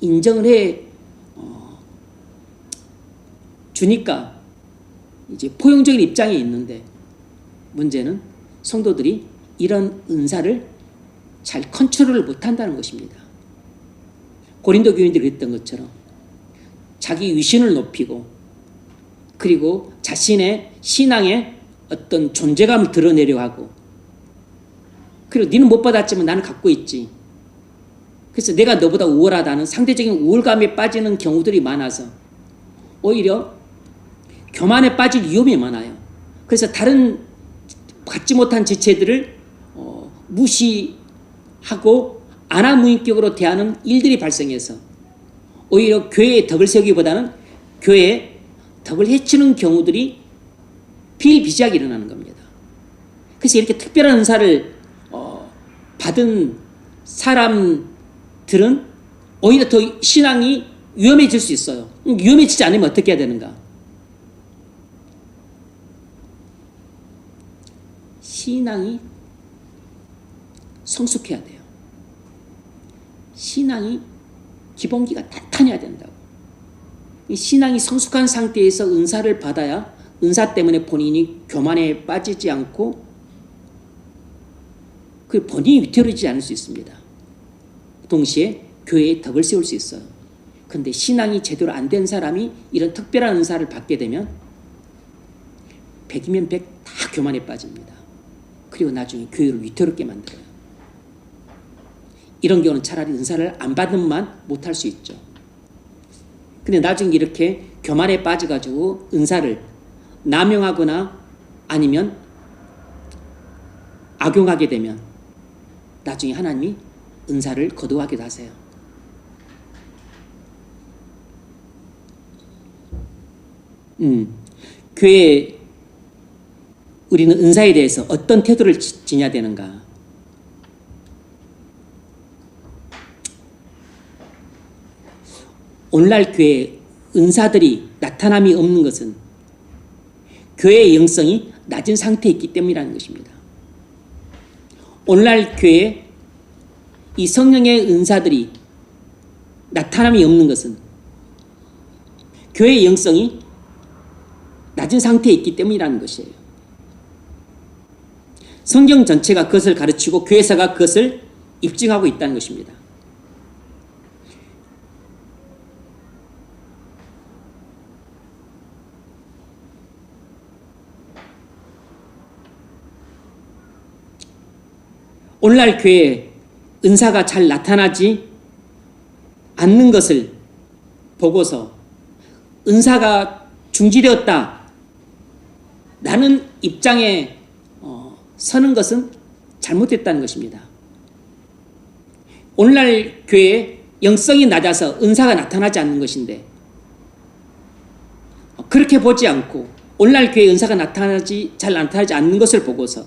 인정을 해 주니까 이제 포용적인 입장에 있는데 문제는 성도들이 이런 은사를 잘 컨트롤을 못한다는 것입니다. 고린도 교인들이 그랬던 것처럼 자기 위신을 높이고 그리고 자신의 신앙의 어떤 존재감을 드러내려고 하고 그리고 너는 못 받았지만 나는 갖고 있지. 그래서 내가 너보다 우월하다는 상대적인 우월감에 빠지는 경우들이 많아서 오히려 교만에 빠질 위험이 많아요. 그래서 다른 갖지 못한 지체들을 무시하고 안하무인격으로 대하는 일들이 발생해서 오히려 교회의 덕을 세우기보다는 교회의 덕을 해치는 경우들이 비일비재하게 일어나는 겁니다. 그래서 이렇게 특별한 은사를 받은 사람들은 오히려 더 신앙이 위험해질 수 있어요. 위험해지지 않으면 어떻게 해야 되는가? 신앙이 성숙해야 돼요. 신앙이 기본기가 탄탄해야 된다고. 신앙이 성숙한 상태에서 은사를 받아야 은사 때문에 본인이 교만에 빠지지 않고 그 본인이 위태로워지지 않을 수 있습니다. 동시에 교회에 덕을 세울 수 있어요. 그런데 신앙이 제대로 안 된 사람이 이런 특별한 은사를 받게 되면 100이면 100 다 교만에 빠집니다. 그리고 나중에 교회를 위태롭게 만들어요. 이런 경우는 차라리 은사를 안 받으면 못할 수 있죠. 근데 나중에 이렇게 교만에 빠져가지고 은사를 남용하거나 아니면 악용하게 되면 나중에 하나님이 은사를 거두하기도 하세요. 교회에 우리는 은사에 대해서 어떤 태도를 지녀야 되는가? 오늘날 교회에 은사들이 나타남이 없는 것은 교회의 영성이 낮은 상태에 있기 때문이라는 것입니다. 오늘날 교회에 이 성령의 은사들이 나타남이 없는 것은 교회의 영성이 낮은 상태에 있기 때문이라는 것이에요. 성경 전체가 그것을 가르치고 교회사가 그것을 입증하고 있다는 것입니다. 오늘날 교회에 은사가 잘 나타나지 않는 것을 보고서 은사가 중지되었다 라는 입장에 서는 것은 잘못됐다는 것입니다. 오늘날 교회에 영성이 낮아서 은사가 나타나지 않는 것인데 그렇게 보지 않고 오늘날 교회 은사가 잘 나타나지 않는 것을 보고서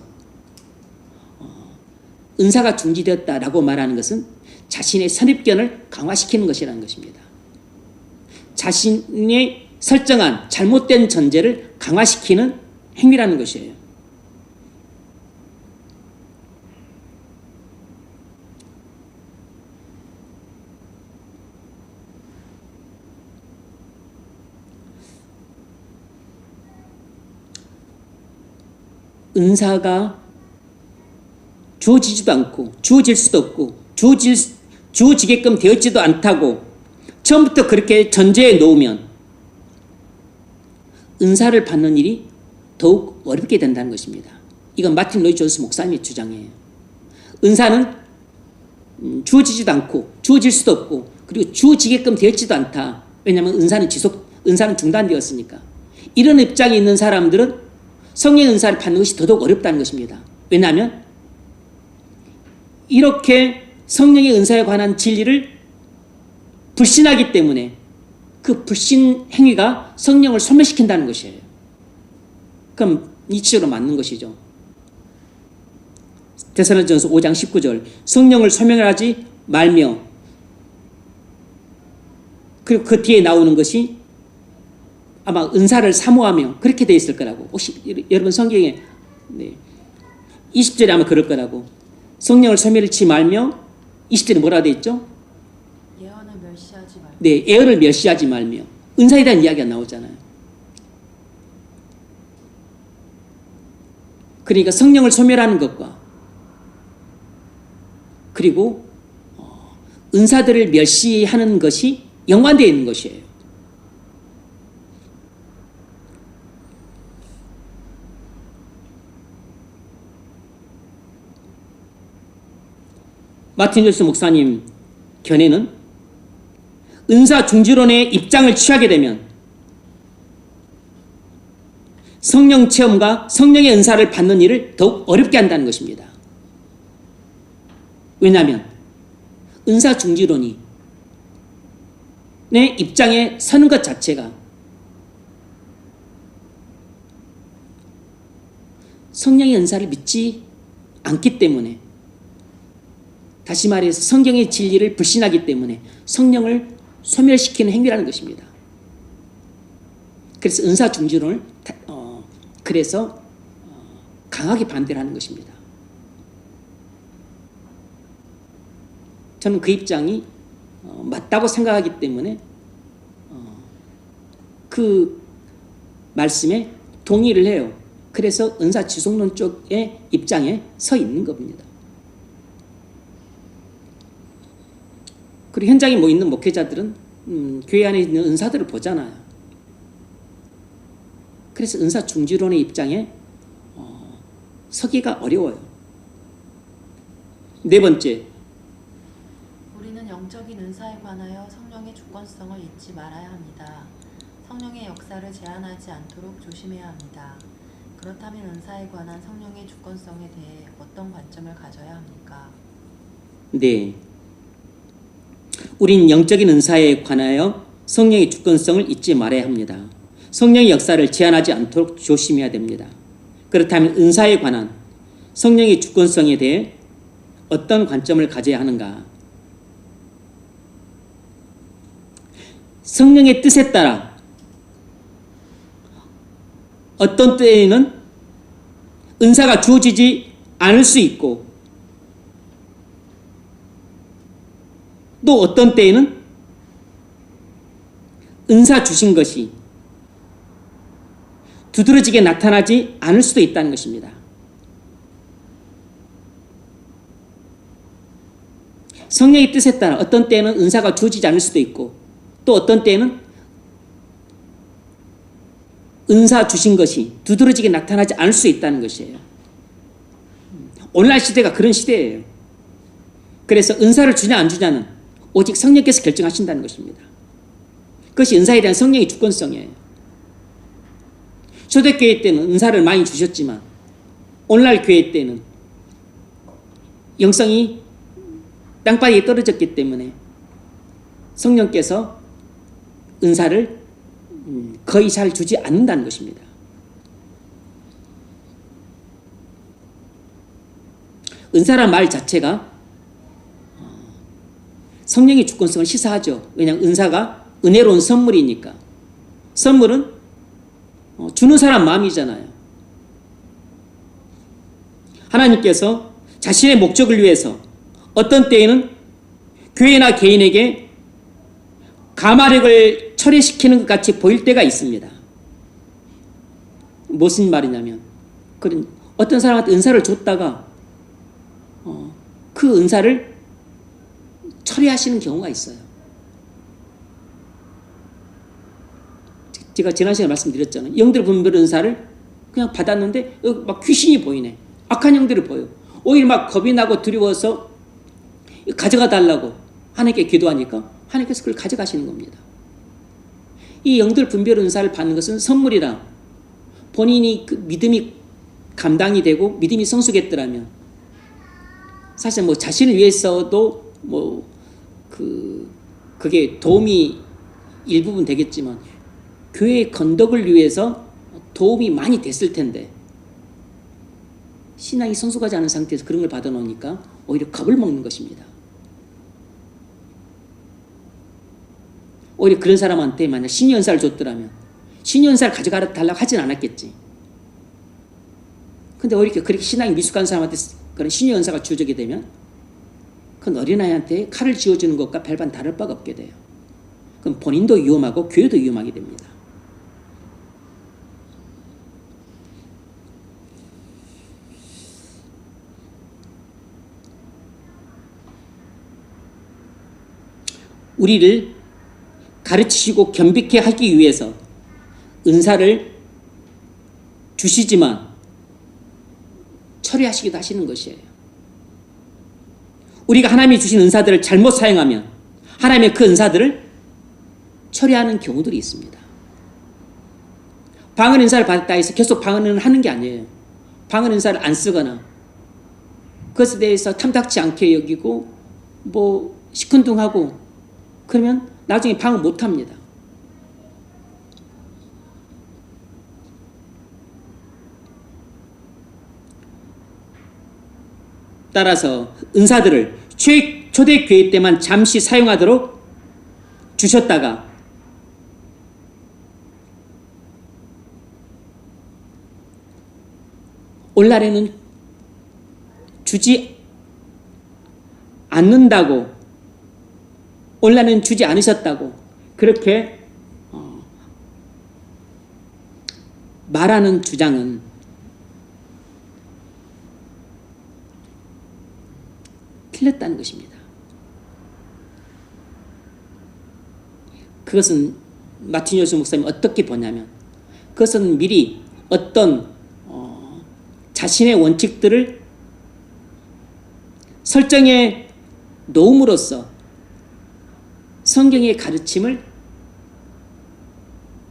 은사가 중지되었다라고 말하는 것은 자신의 선입견을 강화시키는 것이라는 것입니다. 자신의 설정한 잘못된 전제를 강화시키는 행위라는 것이에요. 은사가 주어지지도 않고 주어질 수도 없고 주어지게끔 되었지도 않다고 처음부터 그렇게 전제해 놓으면 은사를 받는 일이 더욱 어렵게 된다는 것입니다. 이건 마틴 로이드 존스 목사님의 주장이에요. 은사는 주어지지도 않고 주어질 수도 없고 그리고 주어지게끔 되었지도 않다. 왜냐하면 은사는 중단되었으니까. 이런 입장에 있는 사람들은 성령의 은사를 받는 것이 더더욱 어렵다는 것입니다. 왜냐하면 이렇게 성령의 은사에 관한 진리를 불신하기 때문에 그 불신 행위가 성령을 소멸시킨다는 것이에요. 그럼 이치적으로 맞는 것이죠. 데살로니가전서 5장 19절 성령을 소멸하지 말며 그리고 그 뒤에 나오는 것이 아마 은사를 사모하며 그렇게 되어 있을 거라고. 혹시 여러분 성경에 20절에 아마 그럴 거라고. 성령을 소멸치 말며 20절에 뭐라 되어 있죠? 예언을 멸시하지 말며. 네, 예언을 멸시하지 말며. 은사에 대한 이야기가 나오잖아요. 그러니까 성령을 소멸하는 것과 그리고 은사들을 멸시하는 것이 연관되어 있는 것이에요. 마틴 존스 목사님 견해는 은사 중지론의 입장을 취하게 되면 성령 체험과 성령의 은사를 받는 일을 더욱 어렵게 한다는 것입니다. 왜냐하면 은사 중지론이 내 입장에 서는 것 자체가 성령의 은사를 믿지 않기 때문에 다시 말해서 성경의 진리를 불신하기 때문에 성령을 소멸시키는 행위라는 것입니다. 그래서 은사 중지론을 강하게 반대를 하는 것입니다. 저는 그 입장이 맞다고 생각하기 때문에 그 말씀에 동의를 해요. 그래서 은사 지속론 쪽의 입장에 서 있는 겁니다. 그리고 현장에 있는 목회자들은 교회 안에 있는 은사들을 보잖아요. 그래서 은사 중지론의 입장에 서기가 어려워요. 네 번째, 우리는 영적인 은사에 관하여 성령의 주권성을 잊지 말아야 합니다. 성령의 역사를 제한하지 않도록 조심해야 합니다. 그렇다면 은사에 관한 성령의 주권성에 대해 어떤 관점을 가져야 합니까? 네. 우린 영적인 은사에 관하여 성령의 주권성을 잊지 말아야 합니다. 성령의 역사를 제한하지 않도록 조심해야 됩니다. 그렇다면 은사에 관한 성령의 주권성에 대해 어떤 관점을 가져야 하는가? 성령의 뜻에 따라 어떤 때에는 은사가 주어지지 않을 수 있고 또 어떤 때에는 은사 주신 것이 두드러지게 나타나지 않을 수도 있다는 것입니다. 성령의 뜻에 따라 어떤 때에는 은사가 주어지지 않을 수도 있고 또 어떤 때에는 은사 주신 것이 두드러지게 나타나지 않을 수 있다는 것이에요. 오늘날 시대가 그런 시대예요. 그래서 은사를 주냐 안 주냐는 오직 성령께서 결정하신다는 것입니다. 그것이 은사에 대한 성령의 주권성이에요. 초대교회 때는 은사를 많이 주셨지만 오늘날 교회 때는 영성이 땅바닥에 떨어졌기 때문에 성령께서 은사를 거의 잘 주지 않는다는 것입니다. 은사란 말 자체가 성령의 주권성을 시사하죠. 왜냐하면 은사가 은혜로운 선물이니까. 선물은 주는 사람 마음이잖아요. 하나님께서 자신의 목적을 위해서 어떤 때에는 교회나 개인에게 가마력을 철회시키는 것 같이 보일 때가 있습니다. 무슨 말이냐면 그런 어떤 사람한테 은사를 줬다가 그 은사를 철회하시는 경우가 있어요. 제가 지난 시간에 말씀드렸잖아요. 영들 분별 은사를 그냥 받았는데 막 귀신이 보이네. 악한 영들이 보여. 오히려 막 겁이 나고 두려워서 가져가 달라고 하나님께 기도하니까 하나님께서 그걸 가져가시는 겁니다. 이 영들 분별 은사를 받는 것은 선물이라 본인이 그 믿음이 감당이 되고 믿음이 성숙했더라면 사실 뭐 자신을 위해서도 그게 도움이 일부분 되겠지만 교회의 건덕을 위해서 도움이 많이 됐을 텐데 신앙이 성숙하지 않은 상태에서 그런 걸 받아놓으니까 오히려 겁을 먹는 것입니다. 오히려 그런 사람한테 만약 신유연사를 줬더라면 신유연사를 가져가 달라고 하진 않았겠지. 근데 오히려 그렇게 신앙이 미숙한 사람한테 그런 신유연사가 주어지게 되면 그건 어린아이한테 칼을 쥐어주는 것과 별반 다를 바가 없게 돼요. 그럼 본인도 위험하고 교회도 위험하게 됩니다. 우리를 가르치시고 겸비케 하기 위해서 은사를 주시지만 처리하시기도 하시는 것이에요. 우리가 하나님이 주신 은사들을 잘못 사용하면 하나님의 그 은사들을 처리하는 경우들이 있습니다. 방언 은사를 받았다 해서 계속 방언을 하는 게 아니에요. 방언 은사를 안 쓰거나 그것에 대해서 탐탁치 않게 여기고 시큰둥하고 그러면 나중에 방언 못합니다. 따라서 은사들을 초대교회 때만 잠시 사용하도록 주셨다가 오늘날에는 주지 않는다고 오늘날에는 주지 않으셨다고 그렇게 말하는 주장은 틀렸다는 것입니다. 그것은 마틴 요스 목사님이 어떻게 보냐면 그것은 미리 어떤 자신의 원칙들을 설정해 놓음으로써 성경의 가르침을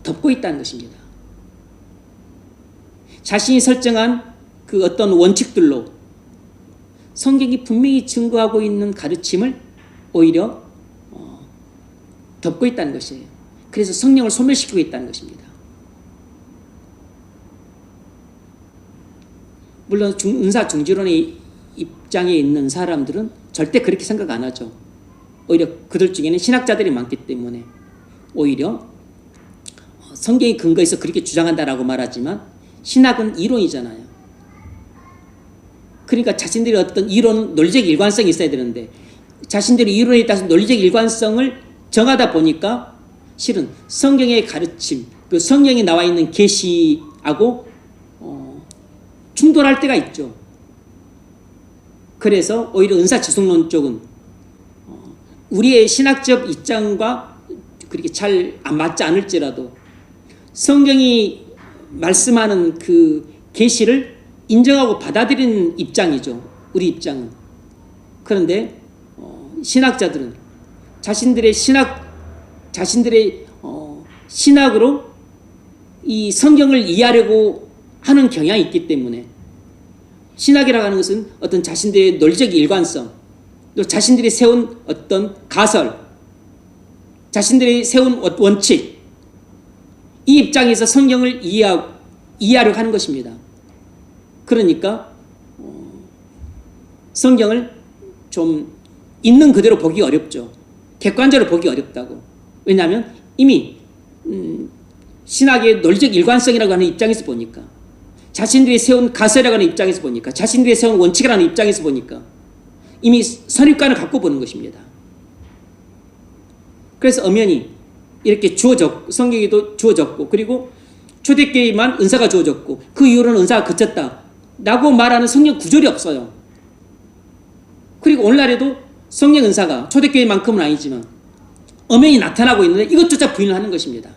덮고 있다는 것입니다. 자신이 설정한 그 어떤 원칙들로 성경이 분명히 증거하고 있는 가르침을 오히려 덮고 있다는 것이에요. 그래서 성령을 소멸시키고 있다는 것입니다. 물론 은사 중지론의 입장에 있는 사람들은 절대 그렇게 생각 안 하죠. 오히려 그들 중에는 신학자들이 많기 때문에 오히려 성경의 근거에서 그렇게 주장한다라고 말하지만 신학은 이론이잖아요. 그러니까 자신들이 어떤 이론, 논리적 일관성이 있어야 되는데 자신들이 이론에 따라서 논리적 일관성을 정하다 보니까 실은 성경의 가르침, 그 성경에 나와 있는 계시하고 충돌할 때가 있죠. 그래서 오히려 은사지속론 쪽은 우리의 신학적 입장과 그렇게 잘 안 맞지 않을지라도 성경이 말씀하는 그 계시를 인정하고 받아들이는 입장이죠. 우리 입장은. 그런데 신학자들은 자신들의 신학으로 이 성경을 이해하려고 하는 경향이 있기 때문에 신학이라고 하는 것은 어떤 자신들의 논리적 일관성, 또 자신들이 세운 어떤 가설, 자신들이 세운 원칙, 이 입장에서 성경을 이해하려고 하는 것입니다. 그러니까 성경을 좀 있는 그대로 보기 어렵죠. 객관적으로 보기 어렵다고. 왜냐하면 이미 신학의 논리적 일관성이라고 하는 입장에서 보니까, 자신들이 세운 가설이라고 하는 입장에서 보니까, 자신들이 세운 원칙이라는 입장에서 보니까 이미 선입관을 갖고 보는 것입니다. 그래서 엄연히 이렇게 주어졌고, 성경에도 주어졌고, 그리고 초대교회만 은사가 주어졌고 그 이후로는 은사가 그쳤다 라고 말하는 성경 구절이 없어요. 그리고 오늘날에도 성령 은사가 초대교회만큼은 아니지만 엄연히 나타나고 있는데 이것조차 부인을 하는 것입니다.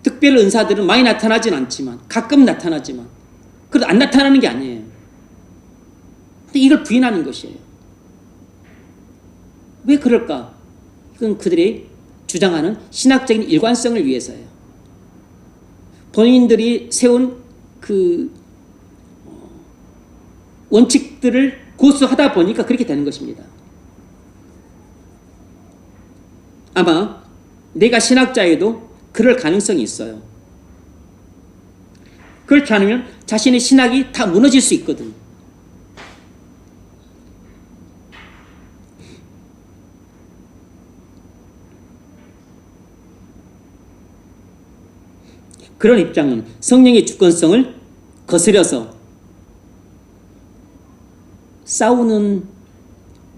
특별 은사들은 많이 나타나진 않지만, 가끔 나타나지만, 그래도 안 나타나는 게 아니에요. 근데 이걸 부인하는 것이에요. 왜 그럴까? 이건 그들이 주장하는 신학적인 일관성을 위해서예요. 본인들이 세운 그 원칙들을 고수하다 보니까 그렇게 되는 것입니다. 아마 내가 신학자에도 그럴 가능성이 있어요. 그렇지 않으면 자신의 신학이 다 무너질 수 있거든. 그런 입장은 성령의 주권성을 거스려서 싸우는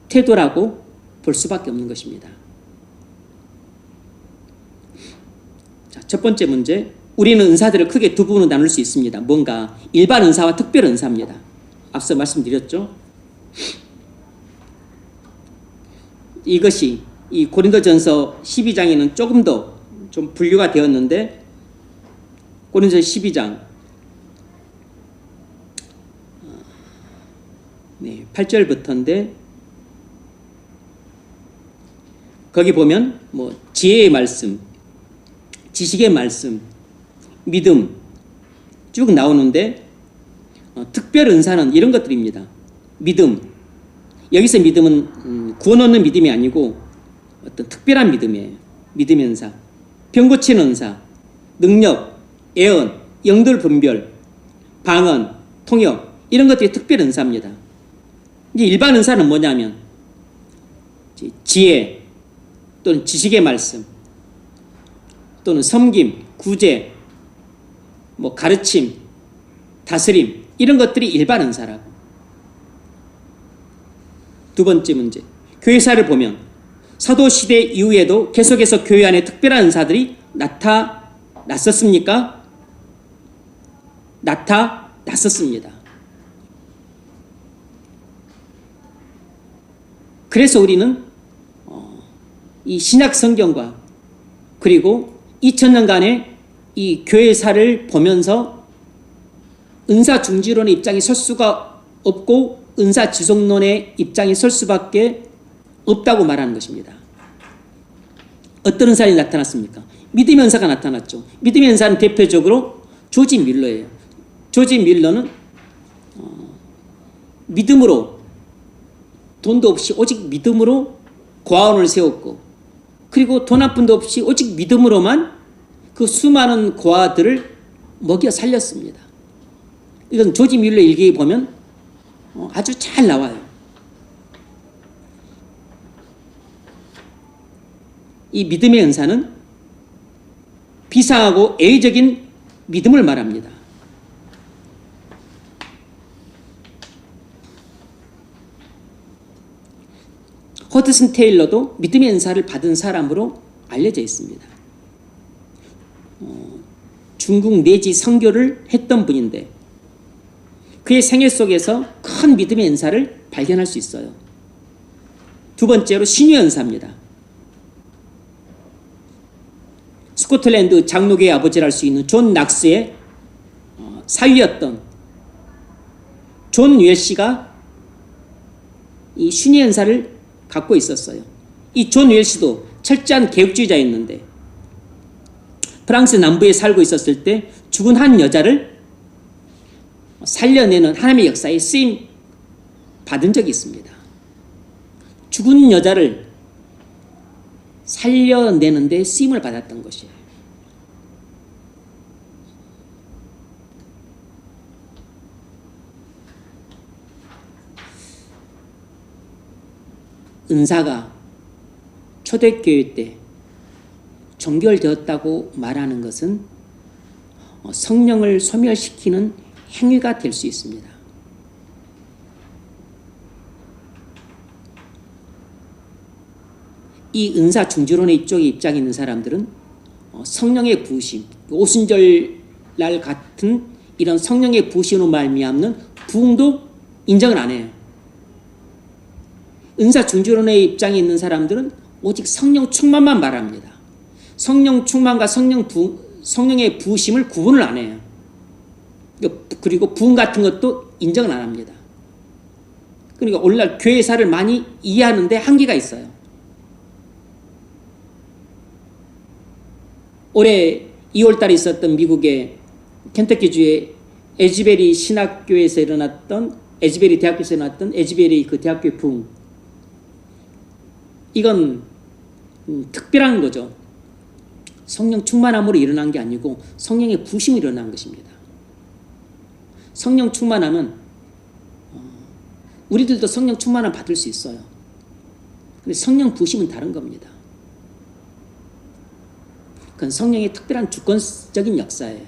태도라고 볼 수밖에 없는 것입니다. 자, 첫 번째 문제, 우리는 은사들을 크게 두 부분으로 나눌 수 있습니다. 뭔가 일반 은사와 특별 은사입니다. 앞서 말씀드렸죠. 이것이 이 고린도전서 12장에는 조금 더 좀 분류가 되었는데, 고린도전서 12장 8절부터인데 거기 보면 뭐 지혜의 말씀, 지식의 말씀, 믿음 쭉 나오는데 특별 은사는 이런 것들입니다. 믿음, 여기서 믿음은 구원 얻는 믿음이 아니고 어떤 특별한 믿음이에요. 믿음의 은사, 병 고치는 은사, 능력, 예언, 영들 분별, 방언, 통역, 이런 것들이 특별 은사입니다. 이제 일반 은사는 뭐냐면 지혜 또는 지식의 말씀 또는 섬김, 구제, 뭐 가르침, 다스림, 이런 것들이 일반 은사라고. 두 번째 문제, 교회사를 보면 사도시대 이후에도 계속해서 교회 안에 특별한 은사들이 나타났었습니까? 나타났었습니다. 그래서 우리는 이 신약 성경과 그리고 2000년간의 이 교회사를 보면서 은사 중지론의 입장에 설 수가 없고 은사 지속론의 입장에 설 수밖에 없다고 말하는 것입니다. 어떤 은사가 나타났습니까? 믿음의 은사가 나타났죠. 믿음의 은사는 대표적으로 조지 밀러예요. 조지 밀러는 믿음으로, 돈도 없이 오직 믿음으로 고아원을 세웠고, 그리고 돈 한 푼도 없이 오직 믿음으로만 그 수많은 고아들을 먹여 살렸습니다. 이건 조지 밀러 일기에 보면 아주 잘 나와요. 이 믿음의 은사는 비상하고 애의적인 믿음을 말합니다. 허드슨 테일러도 믿음의 은사를 받은 사람으로 알려져 있습니다. 중국 내지 선교를 했던 분인데 그의 생애 속에서 큰 믿음의 은사를 발견할 수 있어요. 두 번째로 신유의 은사입니다. 스코틀랜드 장로교의 아버지라 할 수 있는 존 낙스의 사위였던 존 웰시가 이 신유의 은사를 갖고 있었어요. 이 존 웰시도 철저한 개혁주의자였는데 프랑스 남부에 살고 있었을 때 죽은 한 여자를 살려내는 하나님의 역사에 쓰임 받은 적이 있습니다. 죽은 여자를 살려내는데 쓰임을 받았던 것이에요. 은사가 초대교회 때 종결되었다고 말하는 것은 성령을 소멸시키는 행위가 될 수 있습니다. 이 은사 중지론의 이쪽에 입장에 있는 사람들은 성령의 부으심, 오순절날 같은 이런 성령의 부으심으로 말미암는 부흥도 인정을 안 해요. 은사 중지론의 입장에 있는 사람들은 오직 성령 충만만 말합니다. 성령 충만과 성령의 부으심을 구분을 안 해요. 그리고 부흥 같은 것도 인정을 안 합니다. 그러니까 오늘날 교회사를 많이 이해하는데 한계가 있어요. 올해 2월달에 있었던 미국의 켄터키주의 에즈베리 신학교에서 일어났던 에즈베리 대학교에서 일어났던 에즈베리 그 대학교의 부흥, 이건 특별한 거죠. 성령 충만함으로 일어난 게 아니고 성령의 부심으로 일어난 것입니다. 성령 충만함은 우리들도 성령 충만함 받을 수 있어요. 근데 성령 부심은 다른 겁니다. 그건 성령의 특별한 주권적인 역사예요.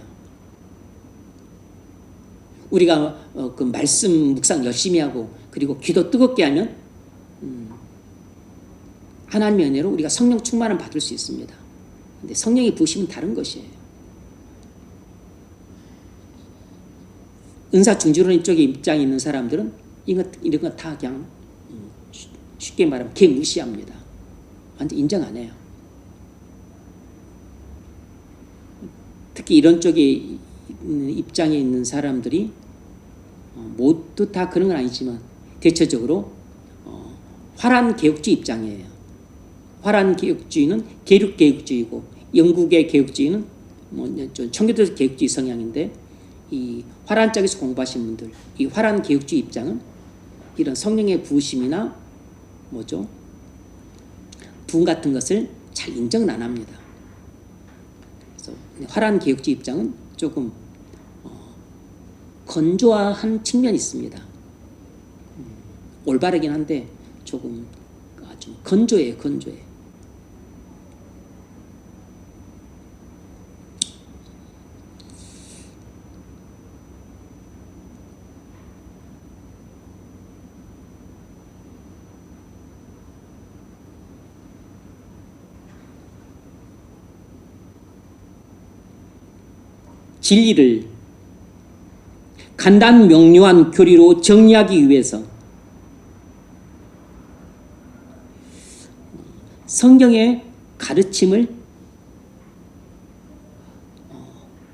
우리가 그 말씀 묵상 열심히 하고 그리고 기도 뜨겁게 하면 하나님의 은혜로 우리가 성령 충만함 받을 수 있습니다. 근데 성령의 부심은 다른 것이에요. 은사 중지론 쪽에 입장에 있는 사람들은 이런 거 다 그냥 쉽게 말하면 개무시합니다. 완전 인정 안 해요. 특히 이런 쪽에 입장에 있는 사람들이 모두 다 그런 건 아니지만 대체적으로 화란 개혁주의 입장이에요. 화란 개혁주의는 계륙 개혁주의고 영국의 개혁주의는 청교도 개혁주의 성향인데 이 화란 쪽에서 공부하신 분들, 이 화란 개혁주의 입장은 이런 성령의 부으심이나 부흥 같은 것을 잘 인정은 안 합니다. 그래서 화란 개혁주의 입장은 조금 건조한 측면이 있습니다. 올바르긴 한데 조금 아주 건조해요. 진리를 간단 명료한 교리로 정리하기 위해서 성경의 가르침을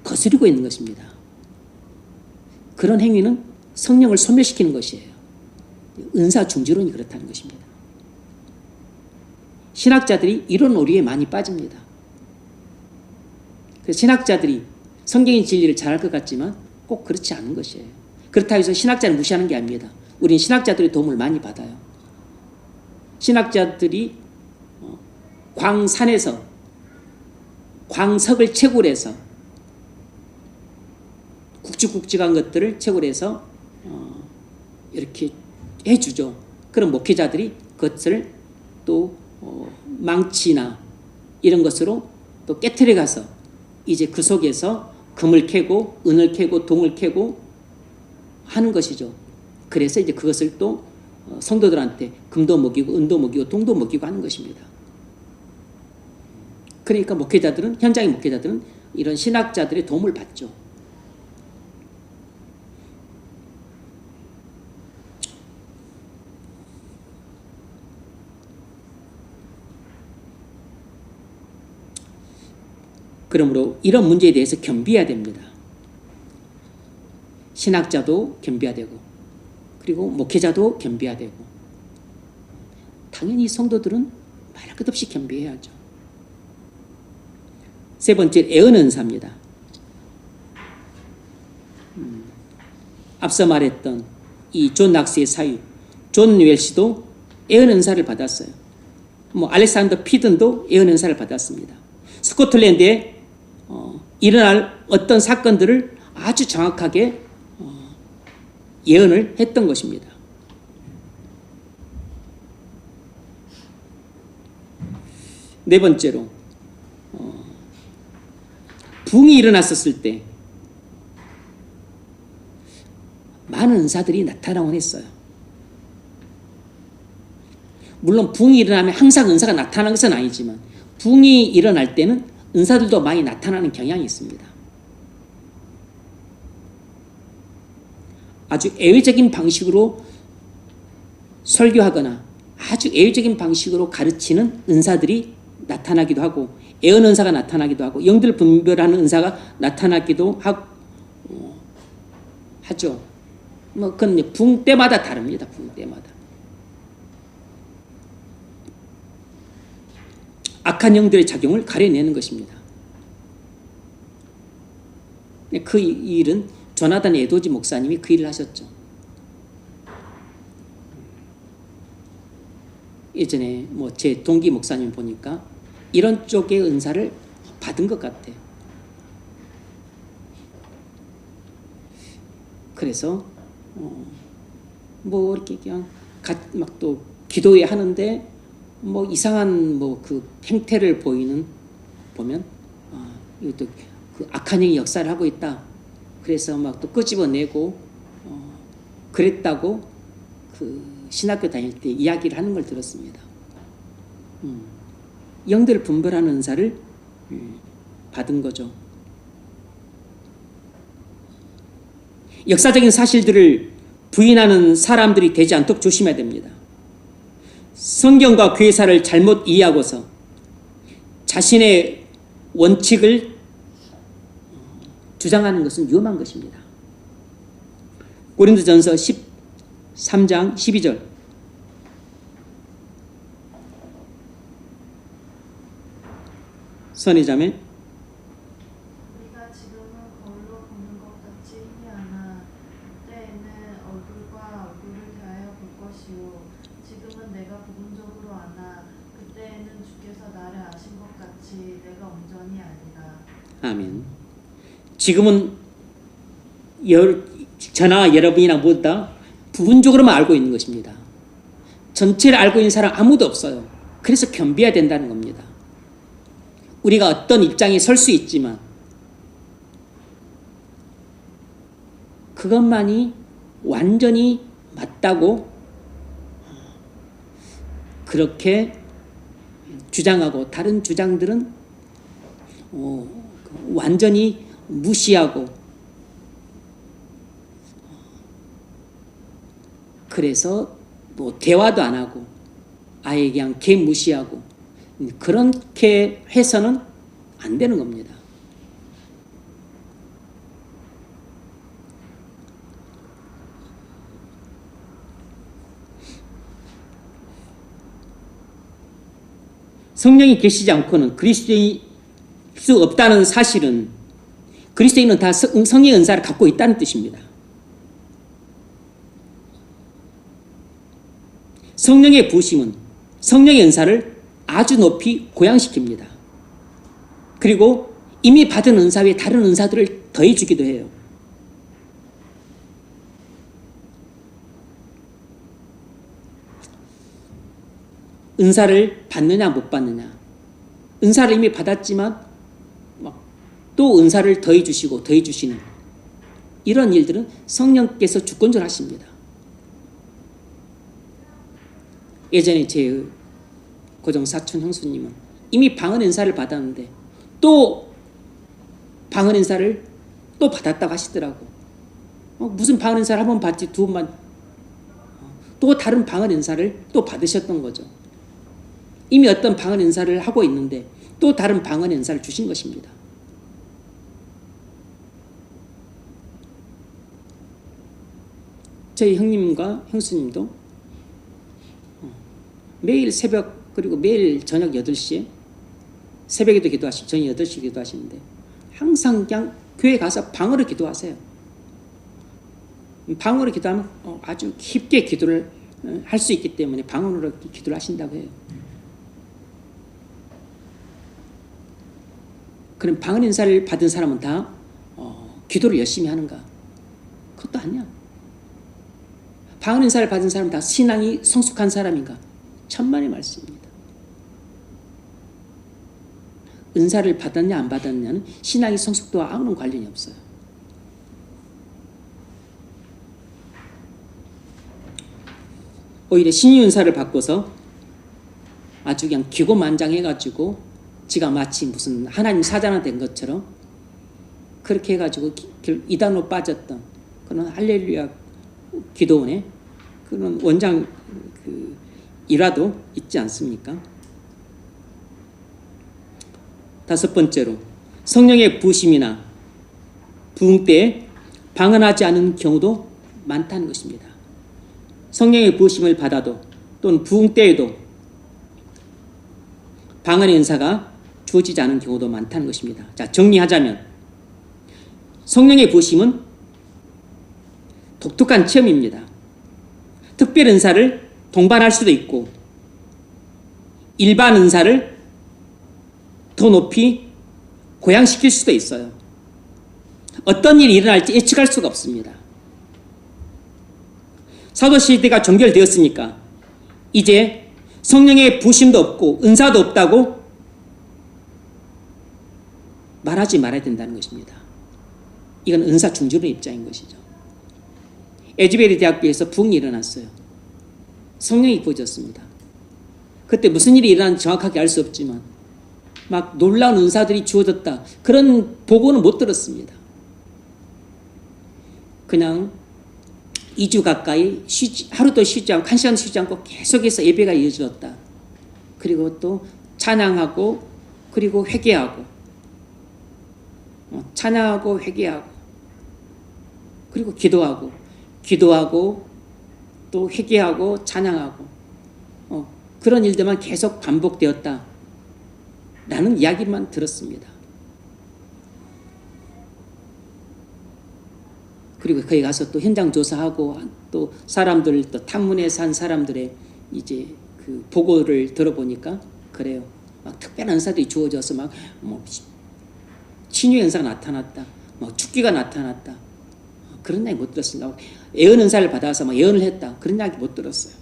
거스르고 있는 것입니다. 그런 행위는 성령을 소멸시키는 것이에요. 은사 중지론이 그렇다는 것입니다. 신학자들이 이런 오류에 많이 빠집니다. 그래서 신학자들이 성경의 진리를 잘할 것 같지만 꼭 그렇지 않은 것이에요. 그렇다고 해서 신학자를 무시하는 게 아닙니다. 우리는 신학자들의 도움을 많이 받아요. 신학자들이 광산에서 광석을 채굴 해서 굵직굵직한 것들을 채굴 해서 이렇게 해주죠. 그럼 목회자들이 그것을 또 망치나 이런 것으로 또 깨트려 가서 이제 그 속에서 금을 캐고 은을 캐고 동을 캐고 하는 것이죠. 그래서 이제 그것을 또 성도들한테 금도 먹이고 은도 먹이고 동도 먹이고 하는 것입니다. 그러니까 목회자들은, 현장의 목회자들은 이런 신학자들의 도움을 받죠. 그러므로 이런 문제에 대해서 겸비해야 됩니다. 신학자도 겸비해야 되고 그리고 목회자도 겸비해야 되고 당연히 성도들은 말할 것 없이 겸비해야죠. 세 번째, 애언 은사입니다. 앞서 말했던 이 존 낙스의 사유, 존 웰시도 애언 은사를 받았어요. 알렉산더 피든도 애언 은사를 받았습니다. 스코틀랜드에 일어날 어떤 사건들을 아주 정확하게 예언을 했던 것입니다. 네 번째로 붕이 일어났었을 때 많은 은사들이 나타나곤 했어요. 물론 붕이 일어나면 항상 은사가 나타나는 것은 아니지만 붕이 일어날 때는 은사들도 많이 나타나는 경향이 있습니다. 아주 예외적인 방식으로 설교하거나 아주 예외적인 방식으로 가르치는 은사들이 나타나기도 하고 예언 은사가 나타나기도 하고 영들 분별하는 은사가 나타나기도 하죠. 뭐 그건 붕 때마다 다릅니다. 붕 때마다. 악한 영들의 작용을 가려내는 것입니다. 그 일은 조나단 에도지 목사님이 그 일을 하셨죠. 예전에 뭐 제 동기 목사님 보니까 이런 쪽의 은사를 받은 것 같아요. 그래서 뭐 이렇게 그냥 막 또 기도회 하는데 뭐 이상한 뭐 그 행태를 보면 이것도 그 악한 영이 역사를 하고 있다. 그래서 막 또 끄집어내고 그랬다고 그 신학교 다닐 때 이야기를 하는 걸 들었습니다. 영들을 분별하는 은사를 받은 거죠. 역사적인 사실들을 부인하는 사람들이 되지 않도록 조심해야 됩니다. 성경과 교회사를 잘못 이해하고서 자신의 원칙을 주장하는 것은 위험한 것입니다. 고린도전서 13장 12절 선의자매 우리가 지금은 거울로 보는 것 같이 희미하나 그때에는 얼굴과 얼굴을 대하여 볼 것이요 지금은 내가 부분적으로 아나 그때에는 주께서 나를 아신 것 같이 내가 온전히 아니라. 아멘. 지금은 저나 여러분이나 모두 다 부분적으로만 알고 있는 것입니다. 전체를 알고 있는 사람 아무도 없어요. 그래서 겸비해야 된다는 겁니다. 우리가 어떤 입장에 설 수 있지만 그것만이 완전히 맞다고 그렇게 주장하고 다른 주장들은 완전히 무시하고 그래서 뭐 대화도 안 하고 아예 그냥 개무시하고 그렇게 해서는 안 되는 겁니다. 성령이 계시지 않고는 그리스도인일 수 없다는 사실은 그리스도인은 다 성령의 은사를 갖고 있다는 뜻입니다. 성령의 부으심은 성령의 은사를 아주 높이 고양시킵니다. 그리고 이미 받은 은사 외에 다른 은사들을 더해주기도 해요. 은사를 받느냐 못 받느냐. 은사를 이미 받았지만 또 은사를 더해주시고 더해주시는 이런 일들은 성령께서 주권적으로 하십니다. 예전에 제 고정 사촌 형수님은 이미 방언 은사를 받았는데 또 방언 은사를 또 받았다고 하시더라고. 무슨 방언 은사를 한 번 받지 두 번만 또 다른 방언 은사를 또 받으셨던 거죠. 이미 어떤 방언 은사를 하고 있는데 또 다른 방언 은사를 주신 것입니다. 저희 형님과 형수님도 매일 새벽 그리고 매일 저녁 8시에 새벽에도 기도하시고 저녁 8시에 기도하시는데 항상 그냥 교회 가서 방언으로 기도하세요. 방언으로 기도하면 아주 깊게 기도를 할 수 있기 때문에 방언으로 기도를 하신다고 해요. 그럼 방언 인사를 받은 사람은 다 기도를 열심히 하는가? 그것도 아니야. 방언 인사를 받은 사람은 다 신앙이 성숙한 사람인가? 천만의 말씀입니다. 은사를 받았냐 안 받았냐는 신앙의 성숙도와 아무런 관련이 없어요. 오히려 신의 은사를 받고서 아주 그냥 기고만장해가지고 지가 마치 무슨 하나님 사자나 된 것처럼 그렇게 해가지고 이단으로 빠졌던 그런 할렐루야 기도원의 그런 원장 일화도 있지 않습니까? 다섯 번째로 성령의 부으심이나 부흥 때에 방언하지 않은 경우도 많다는 것입니다. 성령의 부으심을 받아도 또는 부흥 때에도 방언의 은사가 주어지지 않은 경우도 많다는 것입니다. 자, 정리하자면 성령의 부으심은 독특한 체험입니다. 특별 은사를 동반할 수도 있고 일반 은사를 더 높이 고양시킬 수도 있어요. 어떤 일이 일어날지 예측할 수가 없습니다. 사도시대가 종결되었으니까 이제 성령의 부심도 없고 은사도 없다고 말하지 말아야 된다는 것입니다. 이건 은사 중지론의 입장인 것이죠. 에즈베리 대학교에서 부흥이 일어났어요. 성령이 부어졌습니다. 그때 무슨 일이 일어났는지 정확하게 알 수 없지만 막 놀라운 은사들이 주어졌다. 그런 보고는 못 들었습니다. 그냥 2주 가까이 하루도 쉬지 않고 1시간도 쉬지 않고 계속해서 예배가 이어졌다. 그리고 또 찬양하고 그리고 회개하고 찬양하고 회개하고 그리고 기도하고 또 회개하고 찬양하고 그런 일들만 계속 반복되었다 라는 이야기만 들었습니다. 그리고 거기 가서 또 현장 조사하고 또 사람들 또 탐문에 산 사람들의 이제 그 보고를 들어보니까 그래요. 막 특별한 은사들이 주어져서 막 뭐 신유의 은사가 나타났다. 뭐 축기가 나타났다. 그런 이야기 못 들었습니다. 예언 은사를 받아서 막 예언을 했다. 그런 이야기 못 들었어요.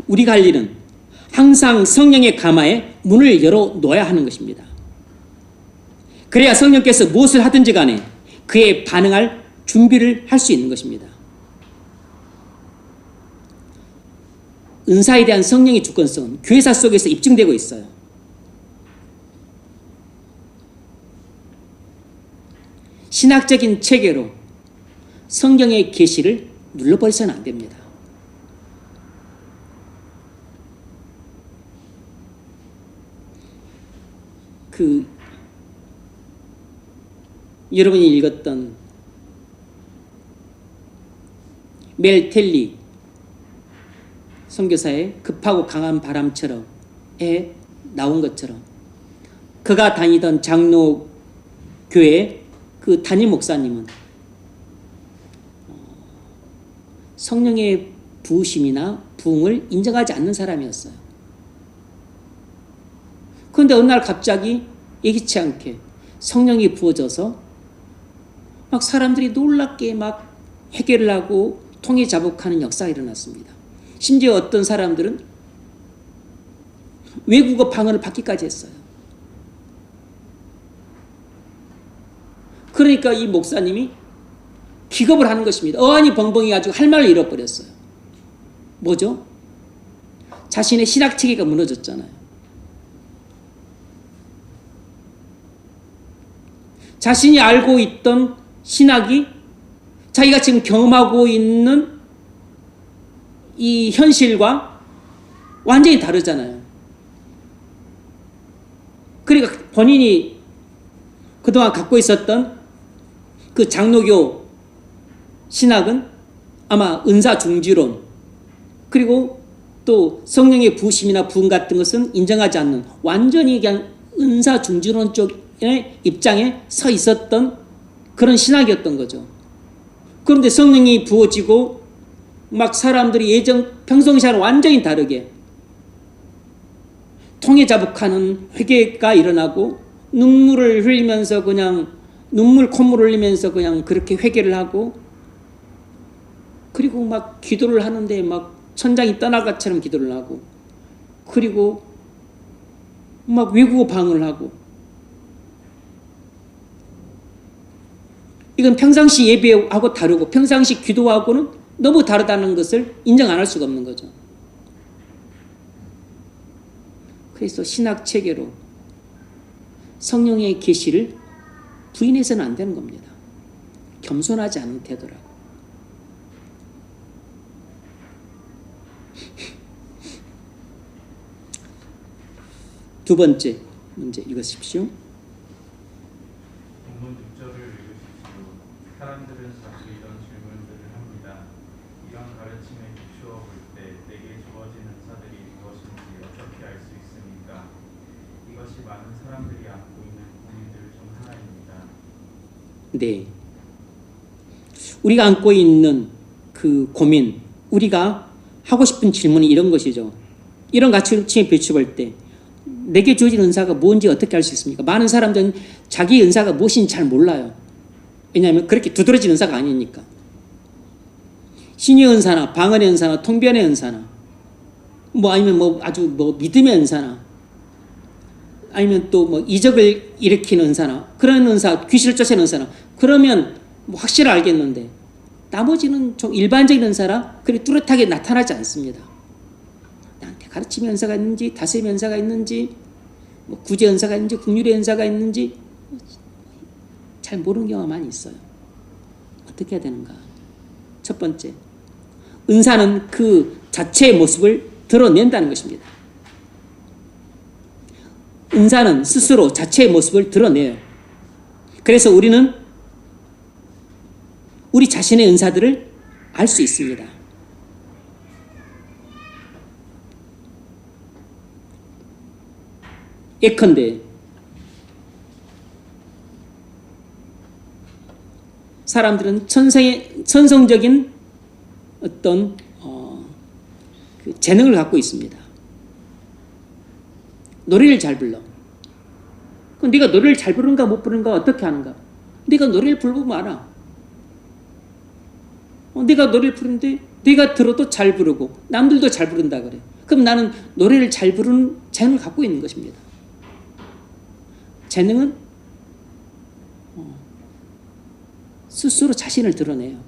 우리가 할 일은 항상 성령의 가마에 문을 열어 놓아야 하는 것입니다. 그래야 성령께서 무엇을 하든지 간에 그에 반응할 준비를 할 수 있는 것입니다. 은사에 대한 성령의 주권성은 교회사 속에서 입증되고 있어요. 신학적인 체계로 성경의 계시를 눌러버려서는 안 됩니다. 여러분이 읽었던 멜 텔리 선교사의 급하고 강한 바람처럼에 나온 것처럼 그가 다니던 장로교회 그 담임 목사님은 성령의 부으심이나 부흥을 인정하지 않는 사람이었어요. 그런데 어느 날 갑자기 예기치 않게 성령이 부어져서 막 사람들이 놀랍게 막 회개를 하고 통해 자복하는 역사가 일어났습니다. 심지어 어떤 사람들은 외국어 방언을 받기까지 했어요. 그러니까 이 목사님이 기겁을 하는 것입니다. 어안이 벙벙해가지고 할 말을 잃어버렸어요. 뭐죠? 자신의 신학 체계가 무너졌잖아요. 자신이 알고 있던 신학이 자기가 지금 경험하고 있는 이 현실과 완전히 다르잖아요. 그러니까 본인이 그동안 갖고 있었던 그 장로교 신학은 아마 은사 중지론 그리고 또 성령의 부으심이나 부흥 같은 것은 인정하지 않는 완전히 그냥 은사 중지론 쪽의 입장에 서 있었던 그런 신학이었던 거죠. 그런데 성령이 부어지고 막 사람들이 평상시와는 완전히 다르게 통해 자복하는 회개가 일어나고 눈물을 흘리면서 그냥 콧물을 흘리면서 그냥 그렇게 회개를 하고 그리고 막 기도를 하는데 막 천장이 떠날 것처럼 기도를 하고, 그리고 막 외국어 방언을 하고, 이건 평상시 예배하고 다르고 평상시 기도하고는 너무 다르다는 것을 인정 안 할 수가 없는 거죠. 그래서 신학 체계로 성령의 계시를 부인해서는 안 되는 겁니다. 겸손하지 않은 태도라고. 두 번째 문제 읽으십시오. 본문 6절을 읽으십시오. 사람들은 자주 이런 질문들을 합니다. 이런 가르침에 비추어 볼 때 내게 주어진 은사들이 무엇인지 어떻게 알 수 있습니까? 이것이 많은 사람들이 안고 있는 고민들 중 하나입니다. 네. 우리가 안고 있는 그 고민, 우리가 하고 싶은 질문이 이런 것이죠. 이런 가르침에 비추어 때 내게 주어진 은사가 뭔지 어떻게 알 수 있습니까? 많은 사람들은 자기 은사가 무엇인지 잘 몰라요. 왜냐하면 그렇게 두드러진 은사가 아니니까. 신의 은사나 방언의 은사나 통변의 은사나 뭐 아니면 뭐 아주 뭐 믿음의 은사나 아니면 또 뭐 이적을 일으키는 은사나 그런 은사, 귀신을 쫓아내는 은사나 그러면 뭐 확실히 알겠는데 나머지는 좀 일반적인 은사라 그리 뚜렷하게 나타나지 않습니다. 나한테 가르침의 은사가 있는지 다스림의 은사가 있는지 뭐 구제 은사가 있는지 긍휼의 은사가 있는지 잘 모르는 경우가 많이 있어요. 어떻게 해야 되는가? 첫 번째, 은사는 그 자체의 모습을 드러낸다는 것입니다. 은사는 스스로 자체의 모습을 드러내요. 그래서 우리는 우리 자신의 은사들을 알 수 있습니다. 예컨대 사람들은 천성적인 어떤 그 재능을 갖고 있습니다. 노래를 잘 불러. 그럼 네가 노래를 잘 부르는가 못 부르는가 어떻게 하는가? 네가 노래를 부르면 알아. 네가 노래를 부르는데 네가 들어도 잘 부르고 남들도 잘 부른다 그래. 그럼 나는 노래를 잘 부르는 재능을 갖고 있는 것입니다. 재능은 스스로 자신을 드러내요.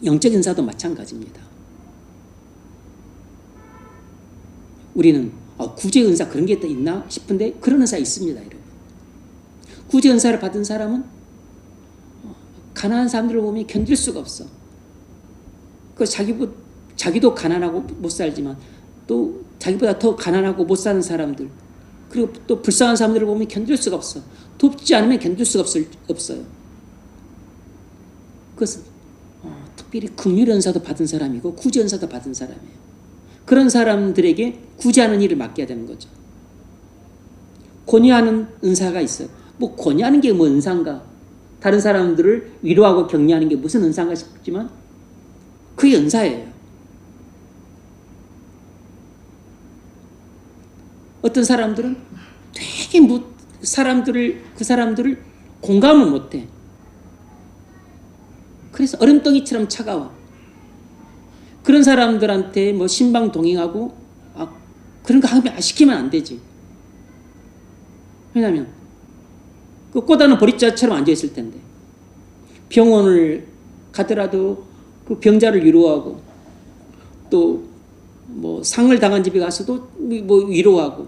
영적인 은사도 마찬가지입니다. 우리는 구제 은사 그런 게 또 있나 싶은데 그런 은사 있습니다, 여러분. 구제 은사를 받은 사람은 가난한 사람들을 보면 견딜 수가 없어. 그 자기도 가난하고 못 살지만 또 자기보다 더 가난하고 못 사는 사람들 그리고 또 불쌍한 사람들을 보면 견딜 수가 없어. 돕지 않으면 견딜 수가 없어요. 그것은 특별히 긍휼 은사도 받은 사람이고 구제 은사도 받은 사람이에요. 그런 사람들에게 구제하는 일을 맡겨야 되는 거죠. 권유하는 은사가 있어요. 뭐 권유하는 게 뭐 은사인가? 다른 사람들을 위로하고 격려하는 게 무슨 은사인가 싶지만 그게 은사예요. 어떤 사람들은 되게 그 사람들을 공감을 못해. 그래서 얼음덩이처럼 차가워. 그런 사람들한테 뭐 신방 동행하고 그런 거 시키면 안 되지. 왜냐하면 그 꽃다는 보리자처럼 앉아있을 텐데 병원을 가더라도 그 병자를 위로하고 또 뭐 상을 당한 집에 가서도 뭐 위로하고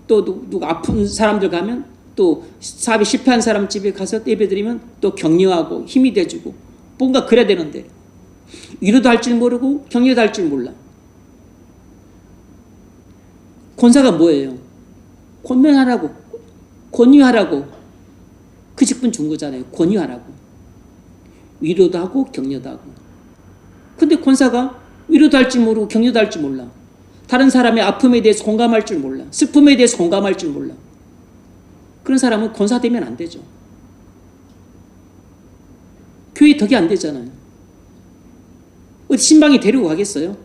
또 누가 아픈 사람들 가면 또 사업이 실패한 사람 집에 가서 예배드리면 또 격려하고 힘이 돼주고 뭔가 그래야 되는데 위로도 할 줄 모르고 격려도 할 줄 몰라. 권사가 뭐예요? 권면하라고 권유하라고 그 직분 준 거잖아요. 권유하라고 위로도 하고 격려도 하고. 근데 권사가 위로도 할 줄 모르고 격려도 할 줄 몰라. 다른 사람의 아픔에 대해서 공감할 줄 몰라. 슬픔에 대해서 공감할 줄 몰라. 그런 사람은 권사 되면 안 되죠. 교회 덕이 안 되잖아요. 어디 신방에 데리고 가겠어요?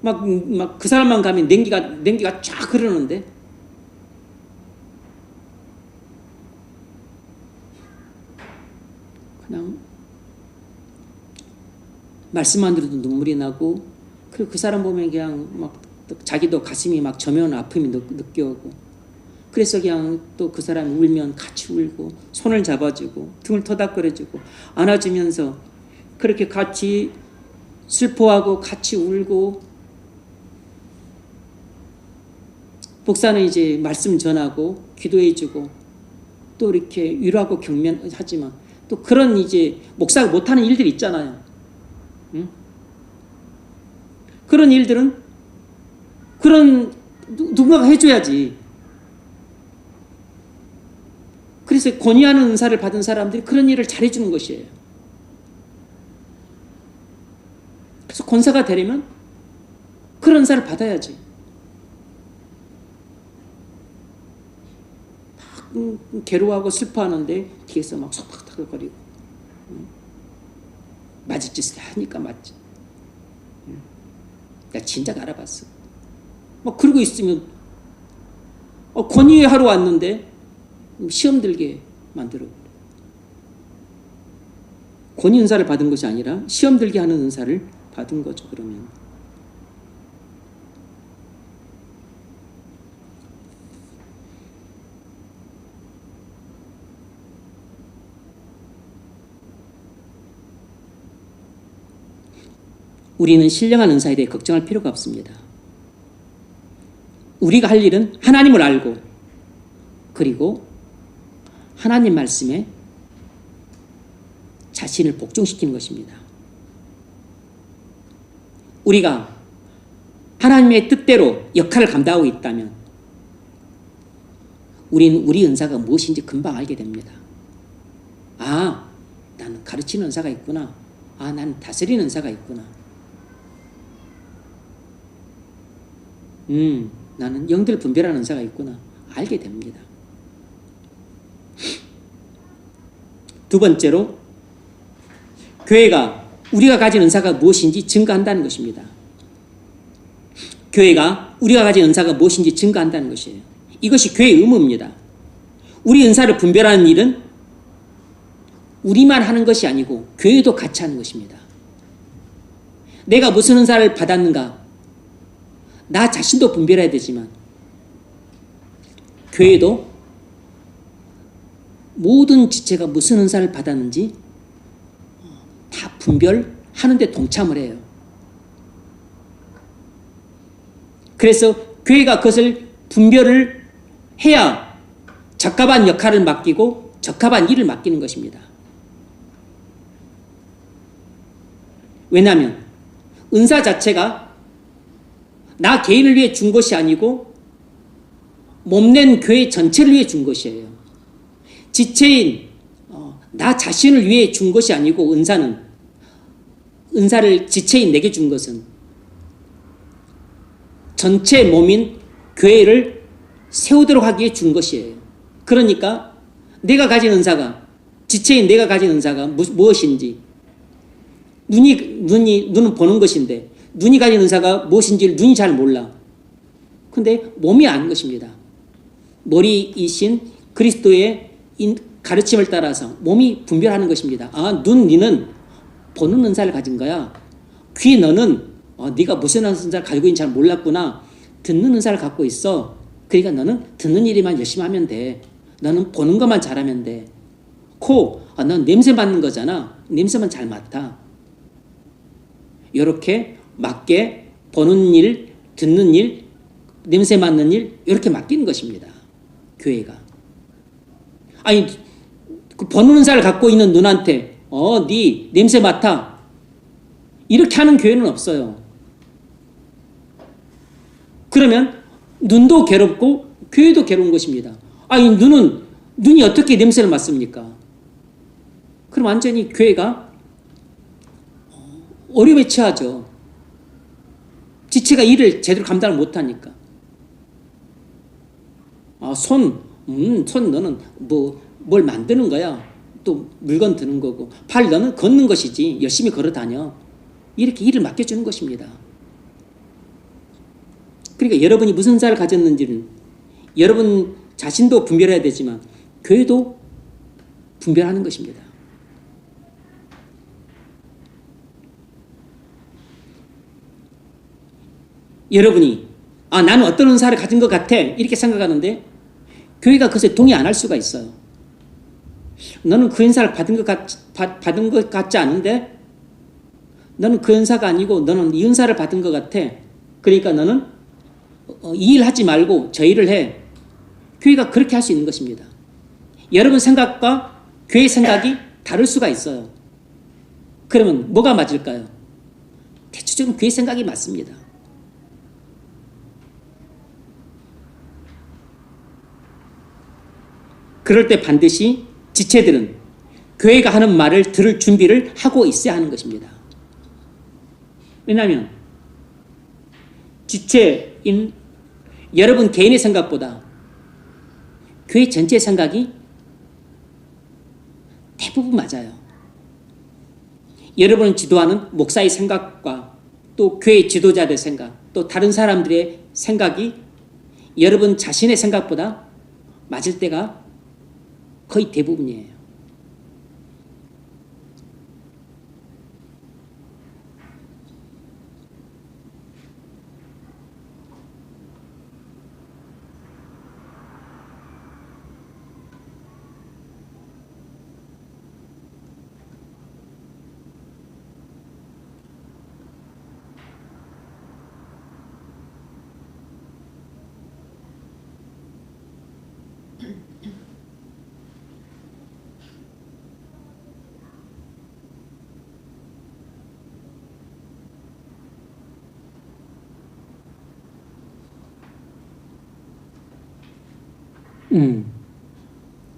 막 그 사람만 가면 냉기가 쫙 흐르는데 그냥 말씀만 들어도 눈물이 나고, 그리고 그 사람 보면 그냥 막 자기도 가슴이 막 저면 아픔이 느껴오고, 그래서 그냥 또 그 사람이 울면 같이 울고, 손을 잡아주고 등을 토닥거려주고 안아주면서 그렇게 같이 슬퍼하고 같이 울고, 목사는 이제 말씀 전하고 기도해주고 또 이렇게 위로하고 격려하지만, 또 그런 이제 목사가 못하는 일들이 있잖아요. 응? 그런 일들은 누군가가 해줘야지. 그래서 권위하는 은사를 받은 사람들이 그런 일을 잘해주는 것이에요. 그래서 권사가 되려면 그런 은사를 받아야지. 막 괴로워하고 슬퍼하는데 뒤에서 막 속닥닥거리고, 맞을 짓을 하니까 맞지. 나 진작 알아봤어. 막 그러고 있으면 권위하러 왔는데 시험 들게 만들어. 권위 은사를 받은 것이 아니라 시험 들게 하는 은사를 받은 거죠. 그러면 우리는 신령한 은사에 대해 걱정할 필요가 없습니다. 우리가 할 일은 하나님을 알고, 그리고 하나님 말씀에 자신을 복종시키는 것입니다. 우리가 하나님의 뜻대로 역할을 감당하고 있다면 우리는 우리 은사가 무엇인지 금방 알게 됩니다. 아, 나는 가르치는 은사가 있구나. 아, 나는 다스리는 은사가 있구나. 나는 영들 분별하는 은사가 있구나. 알게 됩니다. 두 번째로, 교회가 우리가 가진 은사가 무엇인지 증거한다는 것입니다. 교회가 우리가 가진 은사가 무엇인지 증거한다는 것이에요. 이것이 교회의 의무입니다. 우리 은사를 분별하는 일은 우리만 하는 것이 아니고 교회도 같이 하는 것입니다. 내가 무슨 은사를 받았는가, 나 자신도 분별해야 되지만 교회도 모든 지체가 무슨 은사를 받았는지 다 분별하는 데 동참을 해요. 그래서 교회가 그것을 분별을 해야 적합한 역할을 맡기고 적합한 일을 맡기는 것입니다. 왜냐하면 은사 자체가 나 개인을 위해 준 것이 아니고 몸낸 교회 전체를 위해 준 것이에요. 지체인 나 자신을 위해 준 것이 아니고, 은사를 지체인 내게 준 것은 전체 몸인 교회를 세우도록 하기 위해 준 것이에요. 그러니까 내가 가진 은사가, 지체인 내가 가진 은사가 무엇인지, 눈은 보는 것인데 눈이 가진 은사가 무엇인지를 눈이 잘 몰라. 근데 몸이 아는 것입니다. 머리이신 그리스도의 가르침을 따라서 몸이 분별하는 것입니다. 아, 니는 보는 은사를 가진 거야. 귀, 너는 네가 무슨 은사를 가지고 있는지 잘 몰랐구나. 듣는 은사를 갖고 있어. 그러니까 너는 듣는 일만 열심히 하면 돼. 너는 보는 것만 잘하면 돼. 코, 넌 냄새 맡는 거잖아. 냄새만 잘 맡아. 이렇게 맞게 보는 일, 듣는 일, 냄새 맡는 일, 이렇게 맡기는 것입니다. 교회가. 아니, 그 보는 은사를 갖고 있는 눈한테 네 냄새 맡아, 이렇게 하는 교회는 없어요. 그러면 눈도 괴롭고 교회도 괴로운 것입니다. 아니, 눈이 어떻게 냄새를 맡습니까? 그럼 완전히 교회가 어려움에 처하죠. 지체가 일을 제대로 감당을 못하니까. 손 너는 뭘 만드는 거야. 또 물건 드는 거고. 팔, 너는 걷는 것이지. 열심히 걸어 다녀. 이렇게 일을 맡겨주는 것입니다. 그러니까 여러분이 무슨 은사를 가졌는지는 여러분 자신도 분별해야 되지만 교회도 분별하는 것입니다. 여러분이 나는 어떤 은사를 가진 것 같아 이렇게 생각하는데 교회가 그것에 동의 안 할 수가 있어요. 너는 그 은사를 받은 것 같지 않은데 너는 그 은사가 아니고 너는 이 은사를 받은 것 같아. 그러니까 너는 이 일 하지 말고 저 일을 해. 교회가 그렇게 할 수 있는 것입니다. 여러분 생각과 교회 생각이 다를 수가 있어요. 그러면 뭐가 맞을까요? 대체적으로 교회 생각이 맞습니다. 그럴 때 반드시 지체들은 교회가 하는 말을 들을 준비를 하고 있어야 하는 것입니다. 왜냐하면 지체인 여러분 개인의 생각보다 교회 전체의 생각이 대부분 맞아요. 여러분을 지도하는 목사의 생각과 또 교회 지도자들의 생각, 또 다른 사람들의 생각이 여러분 자신의 생각보다 맞을 때가 거의 대부분이에요.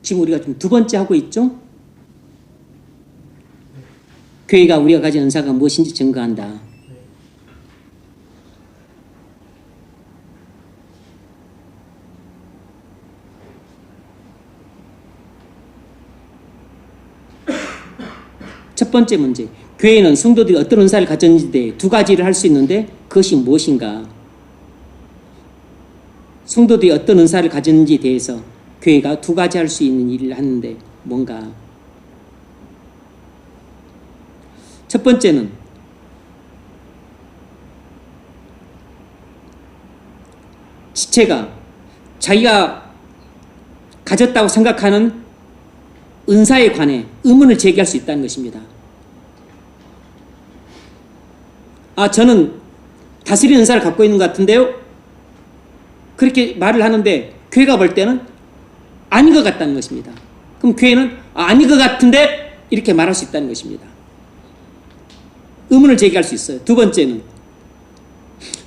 지금 우리가 좀 두 번째 하고 있죠? 교회가 우리가 가진 은사가 무엇인지 증거한다. 첫 번째 문제, 교회는 성도들이 어떤 은사를 가졌는지에 대해 두 가지를 할 수 있는데 그것이 무엇인가? 성도들이 어떤 은사를 가졌는지에 대해서 교회가 두 가지 할 수 있는 일을 하는데 뭔가? 첫 번째는 지체가 자기가 가졌다고 생각하는 은사에 관해 의문을 제기할 수 있다는 것입니다. 저는 다스리는 은사를 갖고 있는 것 같은데요? 그렇게 말을 하는데 교회가 볼 때는 아닌 것 같다는 것입니다. 그럼 교회는 아닌 것 같은데 이렇게 말할 수 있다는 것입니다. 의문을 제기할 수 있어요. 두 번째는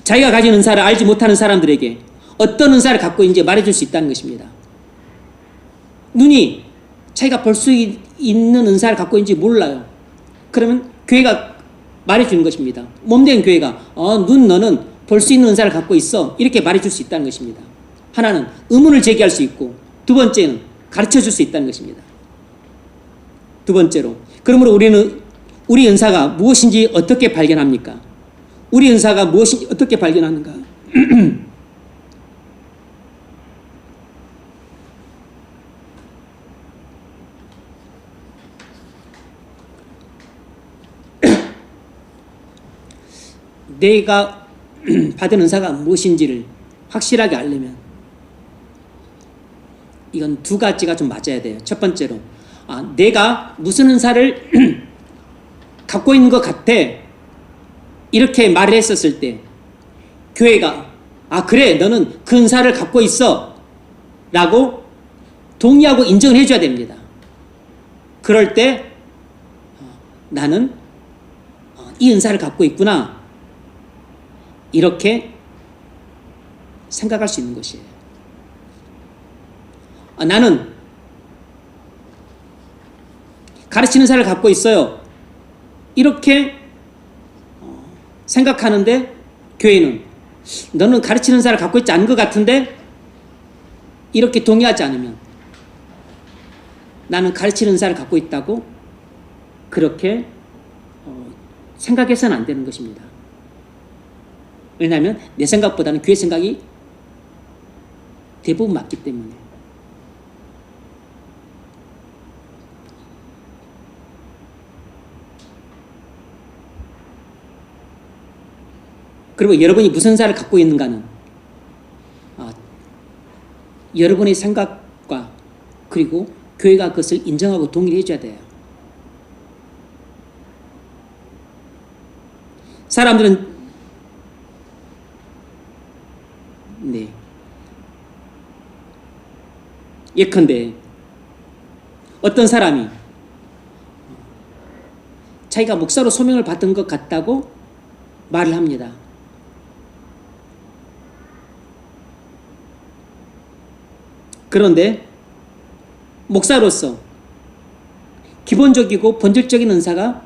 자기가 가진 은사를 알지 못하는 사람들에게 어떤 은사를 갖고 있는지 말해줄 수 있다는 것입니다. 눈이 자기가 볼 수 있는 은사를 갖고 있는지 몰라요. 그러면 교회가 말해주는 것입니다. 몸된 교회가 너는 볼 수 있는 은사를 갖고 있어 이렇게 말해줄 수 있다는 것입니다. 하나는 의문을 제기할 수 있고 두 번째는 가르쳐줄 수 있다는 것입니다. 두 번째로 그러므로 우리는 우리 은사가 무엇인지 어떻게 발견합니까? 우리 은사가 무엇인지 어떻게 발견하는가? 내가 받은 은사가 무엇인지를 확실하게 알려면 이건 두 가지가 좀 맞아야 돼요. 첫 번째로 내가 무슨 은사를 갖고 있는 것 같아 이렇게 말을 했었을 때 교회가 그래 너는 그 은사를 갖고 있어 라고 동의하고 인정을 해줘야 됩니다. 그럴 때 나는 이 은사를 갖고 있구나 이렇게 생각할 수 있는 것이에요. 나는 가르치는 은사를 갖고 있어요. 이렇게 생각하는데 교회는 너는 가르치는 은사를 갖고 있지 않은 것 같은데 이렇게 동의하지 않으면 나는 가르치는 은사를 갖고 있다고 그렇게 생각해서는 안 되는 것입니다. 왜냐하면 내 생각보다는 교회 생각이 대부분 맞기 때문에. 그리고 여러분이 무슨 은사를 갖고 있는가는 여러분의 생각과 그리고 교회가 그것을 인정하고 동의를 해줘야 돼요. 사람들은 예컨대 어떤 사람이 자기가 목사로 소명을 받은 것 같다고 말을 합니다. 그런데 목사로서 기본적이고 본질적인 은사가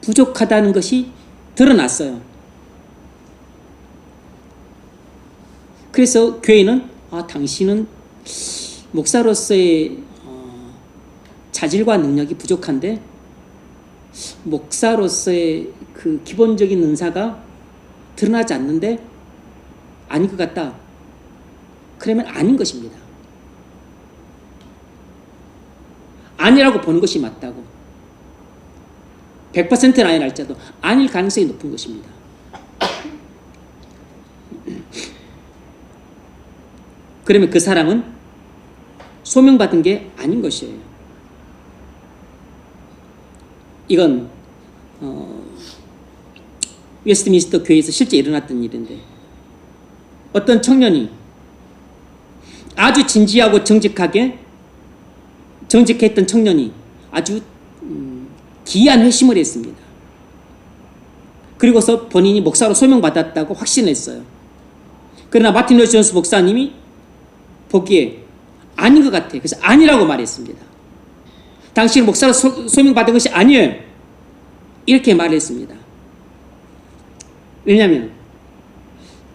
부족하다는 것이 드러났어요. 그래서 교회는 당신은 목사로서의 자질과 능력이 부족한데 목사로서의 그 기본적인 은사가 드러나지 않는데 아닌 것 같다. 그러면 아닌 것입니다. 아니라고 보는 것이 맞다고. 100%는 아니랄지라도 아닐 가능성이 높은 것입니다. 그러면 그 사람은 소명받은 게 아닌 것이에요. 이건 웨스트민스터 교회에서 실제 일어났던 일인데 어떤 청년이 아주 진지하고 정직했던 청년이 아주 기이한 회심을 했습니다. 그리고서 본인이 목사로 소명받았다고 확신했어요. 그러나 마틴 로이드 존스 목사님이 보기에 아닌 것 같아. 그래서 아니라고 말했습니다. 당신은 목사로 소명받은 것이 아니에요. 이렇게 말했습니다. 왜냐하면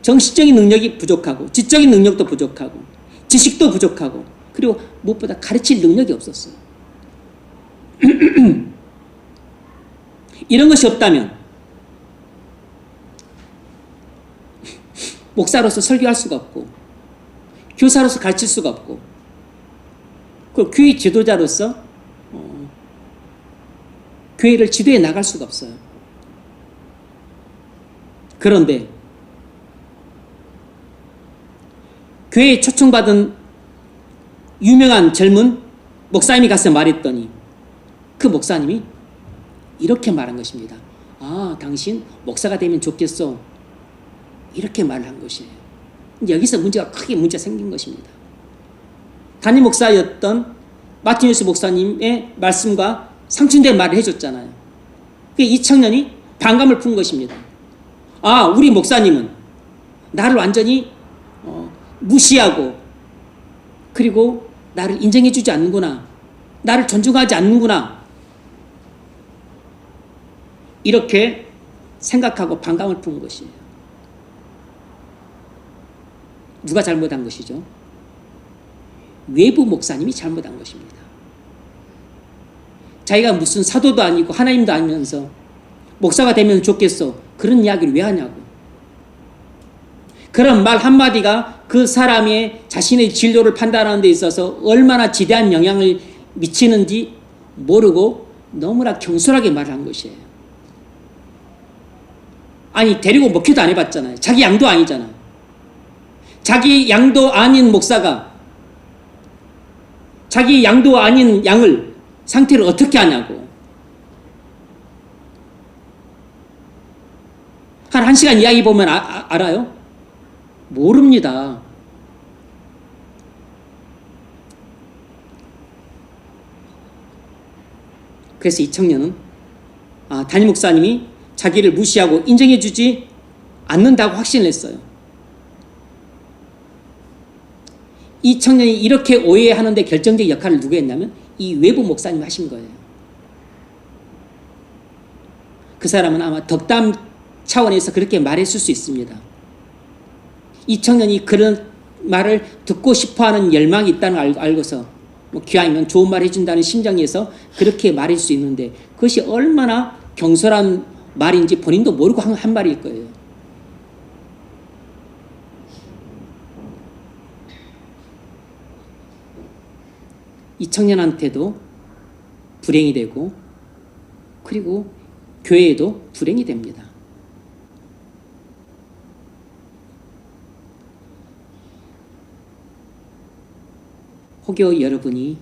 정신적인 능력이 부족하고 지적인 능력도 부족하고 지식도 부족하고 그리고 무엇보다 가르칠 능력이 없었어요. 이런 것이 없다면 목사로서 설교할 수가 없고 교사로서 가르칠 수가 없고 그 교회 지도자로서 교회를 지도해 나갈 수가 없어요. 그런데 교회에 초청받은 유명한 젊은 목사님이 가서 말했더니 그 목사님이 이렇게 말한 것입니다. 당신 목사가 되면 좋겠어. 이렇게 말을 한 것이에요. 여기서 크게 문제가 생긴 것입니다. 담임 목사였던 마틴 루이스 목사님의 말씀과 상충된 말을 해줬잖아요. 이 청년이 반감을 푼 것입니다. 우리 목사님은 나를 완전히 무시하고 그리고 나를 인정해주지 않는구나. 나를 존중하지 않는구나. 이렇게 생각하고 반감을 푼 것이에요. 누가 잘못한 것이죠? 외부 목사님이 잘못한 것입니다. 자기가 무슨 사도도 아니고 하나님도 아니면서 목사가 되면 좋겠어. 그런 이야기를 왜 하냐고. 그런 말 한마디가 그 사람의 자신의 진로를 판단하는 데 있어서 얼마나 지대한 영향을 미치는지 모르고 너무나 경솔하게 말을 한 것이에요. 데리고 목회도 안 해봤잖아요. 자기 양도 아니잖아. 자기 양도 아닌 목사가 자기 양도 아닌 양을 상태를 어떻게 하냐고. 한 1시간 이야기 보면 알아요? 모릅니다. 그래서 이 청년은 담임 목사님이 자기를 무시하고 인정해주지 않는다고 확신을 했어요. 이 청년이 이렇게 오해하는데 결정적인 역할을 누가 했냐면 이 외부 목사님이 하신 거예요. 그 사람은 아마 덕담 차원에서 그렇게 말했을 수 있습니다. 이 청년이 그런 말을 듣고 싶어하는 열망이 있다는 걸 알고서 기왕이면 좋은 말 해준다는 심정에서 그렇게 말할 수 있는데 그것이 얼마나 경솔한 말인지 본인도 모르고 한 말일 거예요. 이 청년한테도 불행이 되고 그리고 교회에도 불행이 됩니다. 혹여 여러분이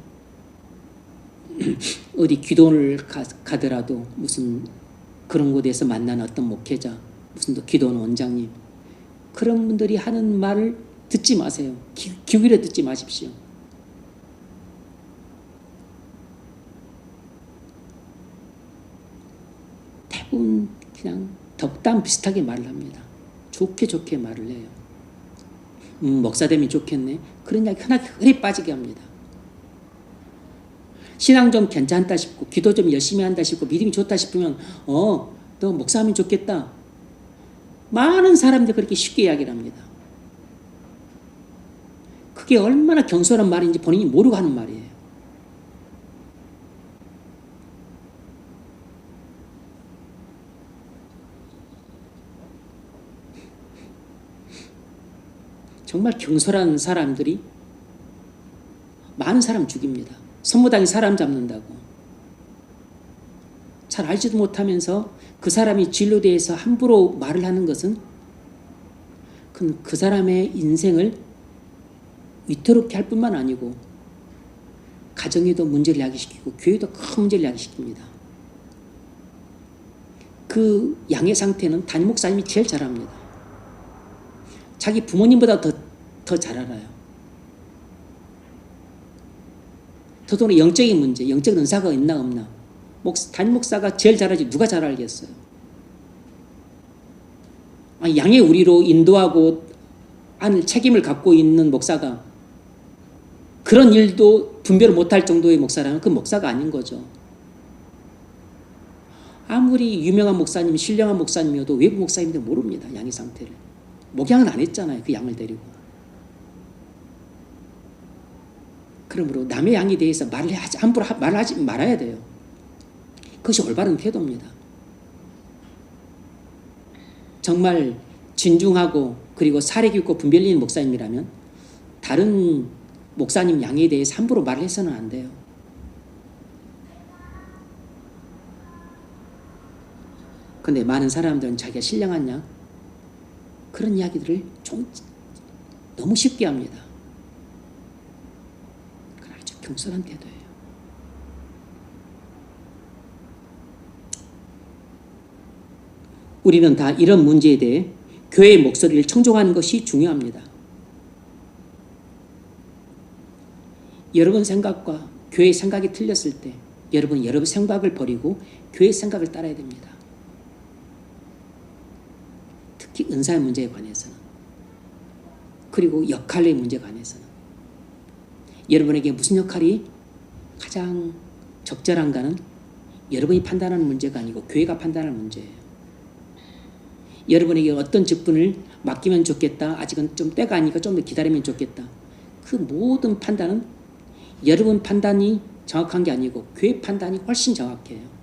어디 기도를 가더라도 무슨 그런 곳에서 만난 어떤 목회자, 무슨 또 기도원 원장님, 그런 분들이 하는 말을 듣지 마세요. 기울여 듣지 마십시오. 대부분 그냥 덕담 비슷하게 말을 합니다. 좋게 말을 해요. 목사 되면 좋겠네. 그런 이야기 하나 흔히 빠지게 합니다. 신앙 좀 괜찮다 싶고 기도 좀 열심히 한다 싶고 믿음이 좋다 싶으면 너 목사하면 좋겠다. 많은 사람들이 그렇게 쉽게 이야기를 합니다. 그게 얼마나 경솔한 말인지 본인이 모르고 하는 말이에요. 정말 경솔한 사람들이 많은 사람 죽입니다. 선무당이 사람 잡는다고. 잘 알지도 못하면서 그 사람이 진로에 대해서 함부로 말을 하는 것은 그 사람의 인생을 위태롭게 할 뿐만 아니고 가정에도 문제를 야기시키고 교회도 큰 문제를 야기시킵니다. 그 양의 상태는 담임 목사님이 제일 잘 압니다. 자기 부모님보다 더 잘 알아요. 더더구나 영적인 문제, 영적 은사가 있나 없나. 담임 목사가 제일 잘 알지 누가 잘 알겠어요. 양의 우리로 인도하고 하는 책임을 갖고 있는 목사가 그런 일도 분별을 못할 정도의 목사라면 그 목사가 아닌 거죠. 아무리 유명한 목사님, 신령한 목사님이어도 외부 목사님들 모릅니다. 양의 상태를. 목양은 안 했잖아요. 그 양을 데리고. 그러므로 남의 양에 대해서 함부로 말을 하지 말아야 돼요. 그것이 올바른 태도입니다. 정말 진중하고 그리고 사려 깊고 분별이 있는 목사님이라면 다른 목사님 양에 대해서 함부로 말을 해서는 안 돼요. 근데 많은 사람들은 자기가 신령한 양 그런 이야기들을 너무 쉽게 합니다. 그건 아주 경솔한 태도예요. 우리는 다 이런 문제에 대해 교회의 목소리를 청종하는 것이 중요합니다. 여러분 생각과 교회의 생각이 틀렸을 때 여러분은 여러분 생각을 버리고 교회의 생각을 따라야 됩니다. 특히 은사의 문제에 관해서는 그리고 역할의 문제에 관해서는 여러분에게 무슨 역할이 가장 적절한가는 여러분이 판단하는 문제가 아니고 교회가 판단하는 문제예요. 여러분에게 어떤 직분을 맡기면 좋겠다. 아직은 좀 때가 아니니까 좀 더 기다리면 좋겠다. 그 모든 판단은 여러분 판단이 정확한 게 아니고 교회 판단이 훨씬 정확해요.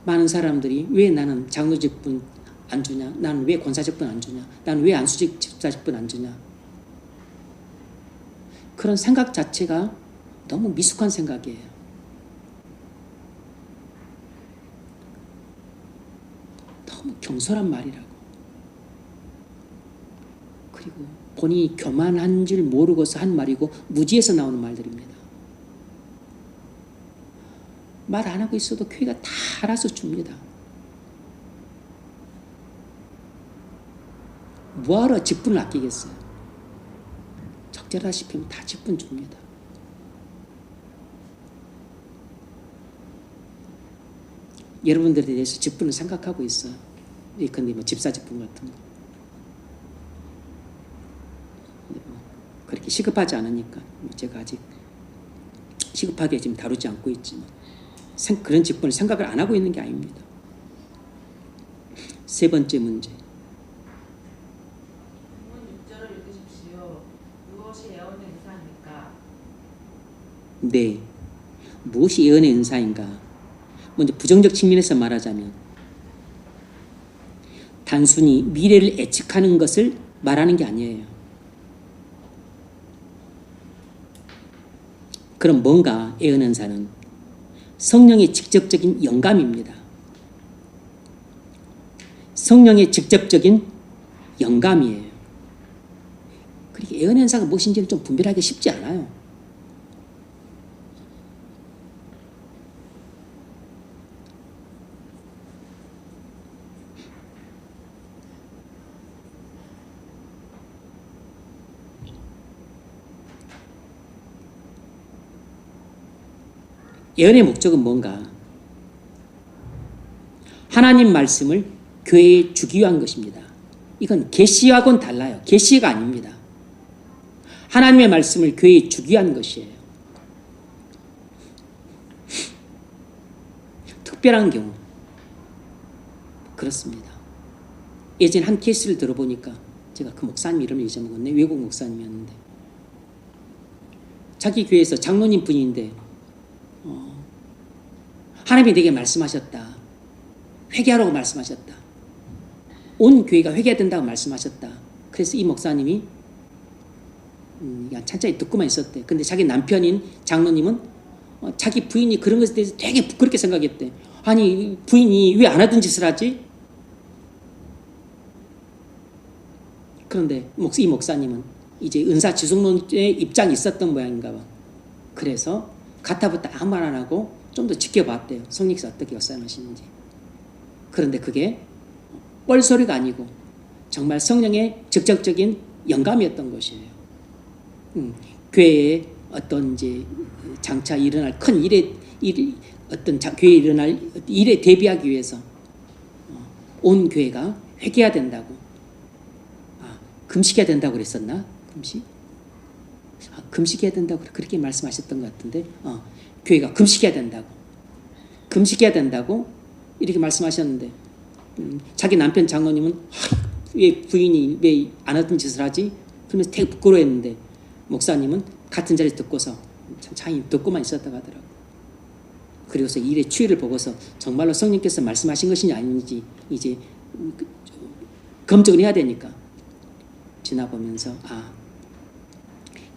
많은 사람들이 왜 나는 장로 직분 안 주냐? 나는 왜 권사 직분 안 주냐? 나는 왜 안수직 집사 직분 안 주냐? 그런 생각 자체가 너무 미숙한 생각이에요. 너무 경솔한 말이라고. 그리고 본인이 교만한 줄 모르고서 한 말이고 무지에서 나오는 말들입니다. 말 안 하고 있어도 교회가 다 알아서 줍니다. 뭐하러 직분을 아끼겠어요? 적절하다 싶으면 다 직분 줍니다. 여러분들에 대해서 직분을 생각하고 있어요. 예컨대 뭐 집사 직분 같은 거. 그렇게 시급하지 않으니까 제가 아직 시급하게 지금 다루지 않고 있지만 그런 직분을 생각을 안 하고 있는 게 아닙니다. 세 번째 문제. 6절을 읽으십시오. 무엇이 예언의 은사입니까? 네. 무엇이 예언의 은사인가? 먼저 부정적 측면에서 말하자면 단순히 미래를 예측하는 것을 말하는 게 아니에요. 그럼 뭔가 예언 은사는 성령의 직접적인 영감입니다. 성령의 직접적인 영감이에요. 그렇게 예언의 은사가 무엇인지는 좀 분별하기 쉽지 않아요. 예언의 목적은 뭔가? 하나님 말씀을 교회에 주기 위한 것입니다. 이건 계시하고는 달라요. 계시가 아닙니다. 하나님의 말씀을 교회에 주기 위한 것이에요. 특별한 경우 그렇습니다. 예전에 한 케이스를 들어보니까 제가 그 목사님 이름을 잊어먹었네. 외국 목사님이었는데 자기 교회에서 장로님 분인데 하나님이 내게 말씀하셨다. 회개하라고 말씀하셨다. 온 교회가 회개해야 된다고 말씀하셨다. 그래서 이 목사님이 찬찬히 듣고만 있었대. 근데 자기 남편인 장로님은 자기 부인이 그런 것에 대해서 되게 부끄럽게 생각했대. 아니 부인이 왜 안 하던 짓을 하지? 그런데 이 목사님은 이제 은사 지속론에 입장이 있었던 모양인가 봐. 그래서 가타부터 아무 말 안 하고 좀 더 지켜봤대요. 성령께서 어떻게 역사하시는지. 그런데 그게 뻘소리가 아니고 정말 성령의 직접적인 영감이었던 것이에요. 교회에 어떤 이제 장차 일어날 큰 어떤 교회에 일어날 일에 대비하기 위해서 온 교회가 회개해야 된다고. 금식해야 된다고 그랬었나? 금식해야 된다고 그렇게 말씀하셨던 것 같은데 교회가 금식해야 된다고 이렇게 말씀하셨는데 자기 남편 장로님은 왜 부인이 왜 안 하던 짓을 하지? 그러면서 되게 부끄러워했는데 목사님은 같은 자리에 듣고서 참 듣고만 있었다고 하더라고요. 그리고서 일의 추이를 보고서 정말로 성령께서 말씀하신 것인지 아닌지 이제 검증을 해야 되니까 지나보면서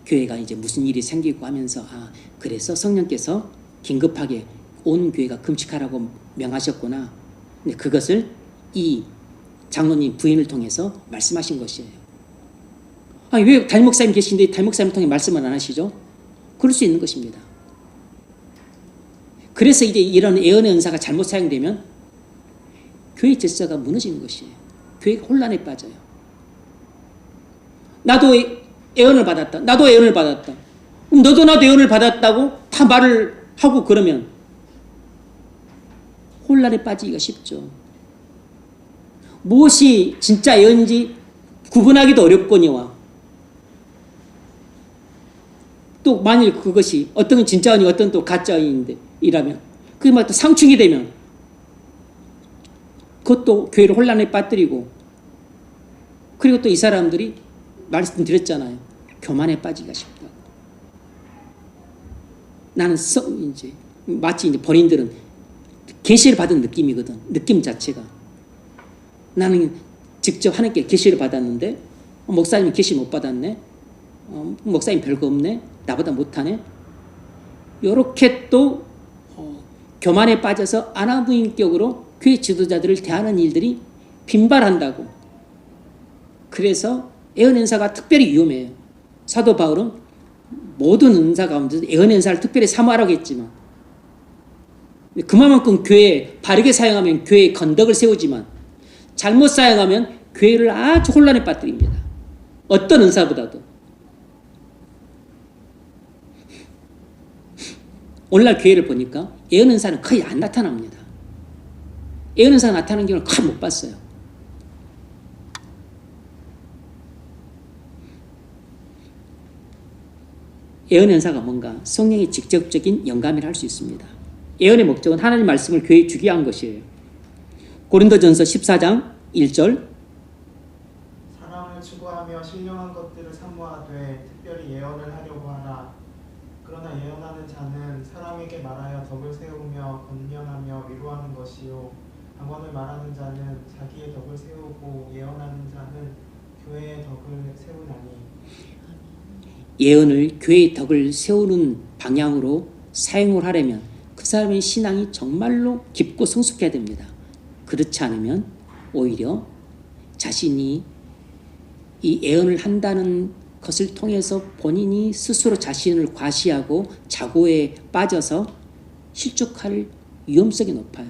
교회가 이제 무슨 일이 생기고 하면서 그래서 성령께서 긴급하게 온 교회가 금식하라고 명하셨구나. 근데 그것을 이 장로님 부인을 통해서 말씀하신 것이에요. 왜 담임목사님 계신데 담임목사님 통해 말씀을 안 하시죠? 그럴 수 있는 것입니다. 그래서 이제 이런 예언의 은사가 잘못 사용되면 교회 질서가 무너지는 것이에요. 교회가 혼란에 빠져요. 나도 예언을 받았다. 그럼 너도 나도 예언을 받았다고 다 말을 하고 그러면 혼란에 빠지기가 쉽죠. 무엇이 진짜 예언인지 구분하기도 어렵거니와 또 만일 그것이 어떤 건 진짜 예언이 어떤 또 가짜 예언이라면 그게 막 또 상충이 되면 그것도 교회를 혼란에 빠뜨리고 그리고 또 이 사람들이 말씀드렸잖아요. 교만에 빠지기가 쉽다고. 나는 이제 마치 이제 본인들은 계시를 받은 느낌이거든. 느낌 자체가. 나는 직접 하나님께 계시를 받았는데 목사님이 계시 못 받았네. 목사님 별거 없네. 나보다 못하네. 이렇게 또 교만에 빠져서 아나무인격으로 교회 지도자들을 대하는 일들이 빈발한다고. 그래서 예언 은사가 특별히 위험해요. 사도 바울은 모든 은사 가운데서 예언 은사를 특별히 사모하라고 했지만 그만큼 교회에 바르게 사용하면 교회에 건덕을 세우지만 잘못 사용하면 교회를 아주 혼란에 빠뜨립니다. 어떤 은사보다도. 오늘날 교회를 보니까 예언 은사는 거의 안 나타납니다. 예언 은사가 나타나는 경우를 거의 못 봤어요. 예언 은사가 뭔가 성령의 직접적인 영감이라 할 수 있습니다. 예언의 목적은 하나님의 말씀을 교회에 주기 위한 것이에요. 고린도전서 14장 1절 사랑을 추구하며 신령한 것들을 사모하되 특별히 예언을 하려고 하라. 그러나 예언하는 자는 사람에게 말하여 덕을 세우며 권면하며 위로하는 것이요 방언을 말하는 자는 자기의 덕을 세우고 예언하는 자는 교회의 덕을 세우나니. 예언을 교회의 덕을 세우는 방향으로 사용을 하려면 그 사람의 신앙이 정말로 깊고 성숙해야 됩니다. 그렇지 않으면 오히려 자신이 이 예언을 한다는 그것을 통해서 본인이 스스로 자신을 과시하고 자고에 빠져서 실족할 위험성이 높아요.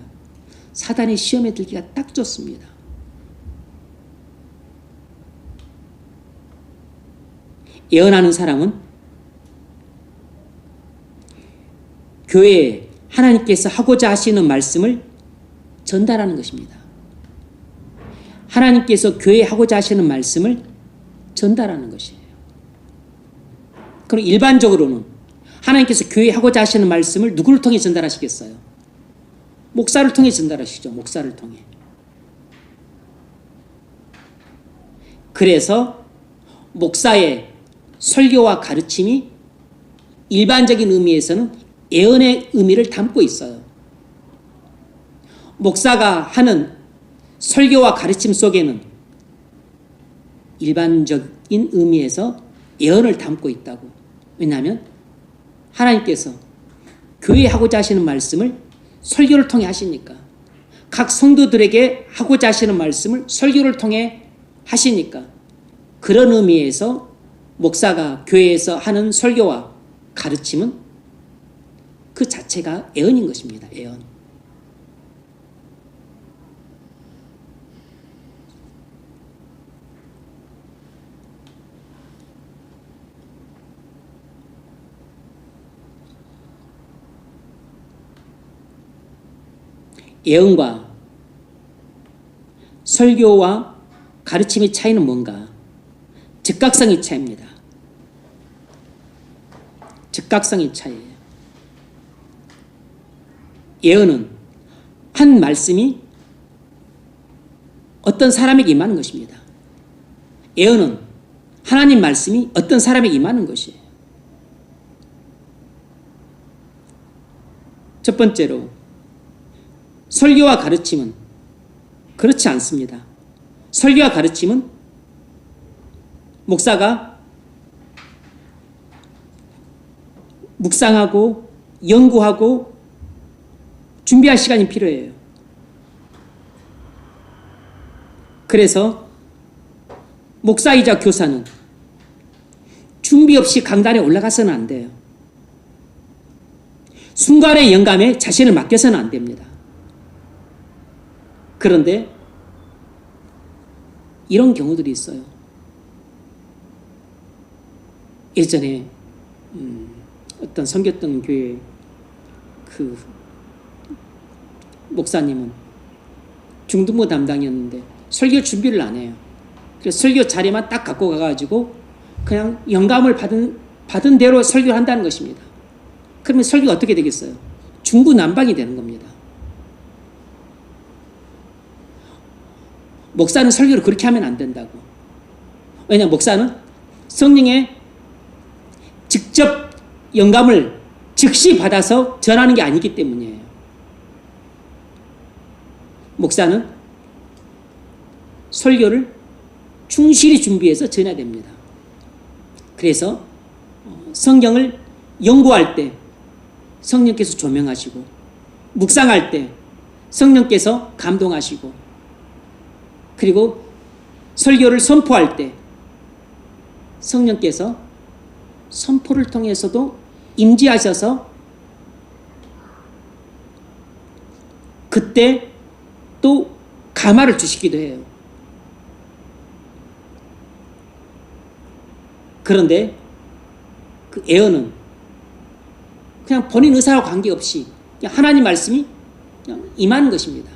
사단이 시험에 들기가 딱 좋습니다. 예언하는 사람은 교회에 하나님께서 하고자 하시는 말씀을 전달하는 것입니다. 하나님께서 교회에 하고자 하시는 말씀을 전달하는 것이에요. 그럼 일반적으로는 하나님께서 교회에 하고자 하시는 말씀을 누구를 통해 전달하시겠어요? 목사를 통해 전달하시죠. 목사를 통해. 그래서 목사의 설교와 가르침이 일반적인 의미에서는 예언의 의미를 담고 있어요. 목사가 하는 설교와 가르침 속에는 일반적인 의미에서 예언을 담고 있다고. 왜냐하면 하나님께서 교회에 하고자 하시는 말씀을 설교를 통해 하시니까, 각 성도들에게 하고자 하시는 말씀을 설교를 통해 하시니까, 그런 의미에서 목사가 교회에서 하는 설교와 가르침은 그 자체가 예언인 것입니다. 예언. 예언과 설교와 가르침의 차이는 뭔가? 즉각성의 차이입니다. 즉각성의 차이예요. 예언은 한 말씀이 어떤 사람에게 임하는 것입니다. 예언은 하나님 말씀이 어떤 사람에게 임하는 것이에요. 첫 번째로 설교와 가르침은 그렇지 않습니다. 설교와 가르침은 목사가 묵상하고 연구하고 준비할 시간이 필요해요. 그래서 목사이자 교사는 준비 없이 강단에 올라가서는 안 돼요. 순간의 영감에 자신을 맡겨서는 안 됩니다. 그런데 이런 경우들이 있어요. 예전에 어떤 섬겼던 교회 그 목사님은 중등부 담당이었는데 설교 준비를 안 해요. 그래서 설교 자리만 딱 갖고 가가지고 그냥 영감을 받은 대로 설교를 한다는 것입니다. 그러면 설교가 어떻게 되겠어요? 중구난방이 되는 겁니다. 목사는 설교를 그렇게 하면 안 된다고. 왜냐하면 목사는 성령의 직접 영감을 즉시 받아서 전하는 게 아니기 때문이에요. 목사는 설교를 충실히 준비해서 전해야 됩니다. 그래서 성경을 연구할 때 성령께서 조명하시고, 묵상할 때 성령께서 감동하시고, 그리고 설교를 선포할 때 성령께서 선포를 통해서도 임재하셔서 그때 또 감화를 주시기도 해요. 그런데 그 예언은 그냥 본인 의사와 관계없이 그냥 하나님 말씀이 그냥 임하는 것입니다.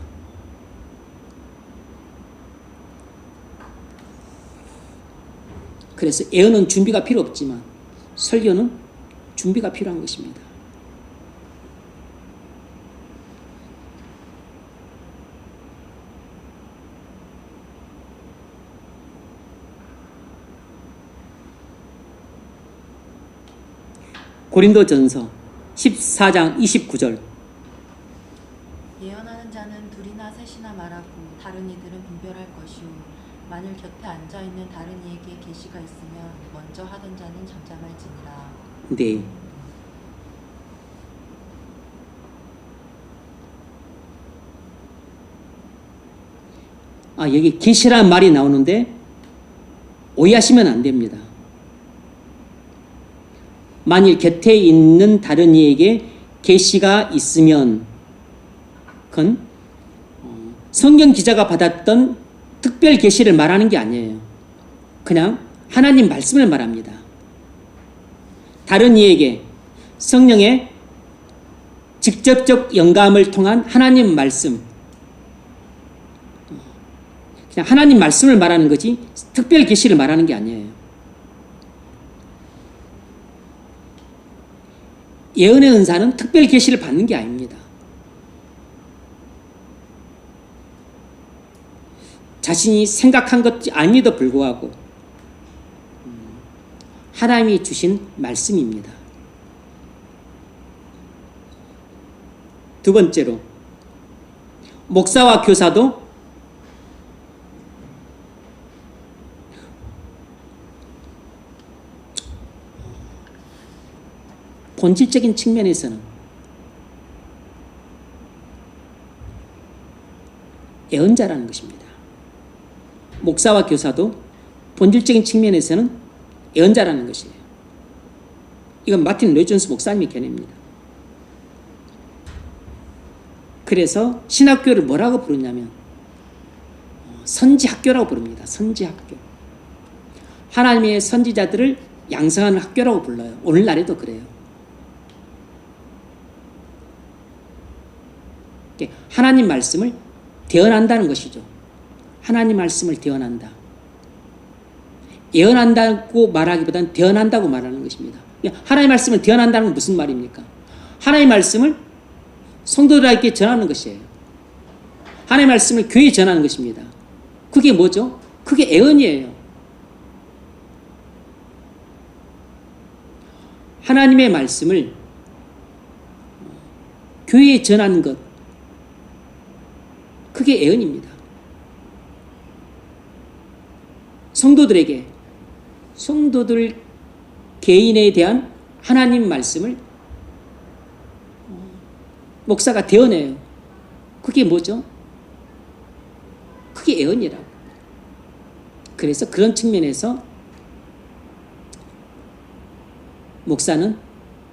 그래서 예언은 준비가 필요 없지만 설교는 준비가 필요한 것입니다. 고린도전서 14장 29절. 예언하는 자는 둘이나 셋이나 말하고 다른 이들은 분별할 것이요 만일 곁에 앉아있는 다른 이에게 계시가 있으면 먼저 하던 자는 잠잠할지니라. 네. 여기 계시라는 말이 나오는데 오해하시면 안 됩니다. 만일 곁에 있는 다른 이에게 계시가 있으면 그건 성경 기자가 받았던 특별 계시를 말하는 게 아니에요. 그냥 하나님 말씀을 말합니다. 다른 이에게 성령의 직접적 영감을 통한 하나님 말씀, 그냥 하나님 말씀을 말하는 거지 특별 계시를 말하는 게 아니에요. 예언의 은사는 특별 계시를 받는 게 아닙니다. 자신이 생각한 것이 아님에도 불구하고 하나님이 주신 말씀입니다. 두 번째로, 목사와 교사도 본질적인 측면에서는 예언자라는 것입니다. 목사와 교사도 본질적인 측면에서는 예언자라는 것이에요. 이건 마틴 로이 존스 목사님의 견해입니다. 그래서 신학교를 뭐라고 부르냐면 선지학교라고 부릅니다. 선지학교. 하나님의 선지자들을 양성하는 학교라고 불러요. 오늘날에도 그래요. 하나님 말씀을 대언한다는 것이죠. 하나님 말씀을 대언한다. 예언한다고 말하기보다는 대언한다고 말하는 것입니다. 하나님 말씀을 대언한다는 건 무슨 말입니까? 하나님 말씀을 성도들에게 전하는 것이에요. 하나님 말씀을 교회에 전하는 것입니다. 그게 뭐죠? 그게 예언이에요. 하나님의 말씀을 교회에 전하는 것, 그게 예언입니다. 성도들 개인에 대한 하나님 말씀을 목사가 대언해요. 그게 뭐죠? 그게 예언이라고. 그래서 그런 측면에서 목사는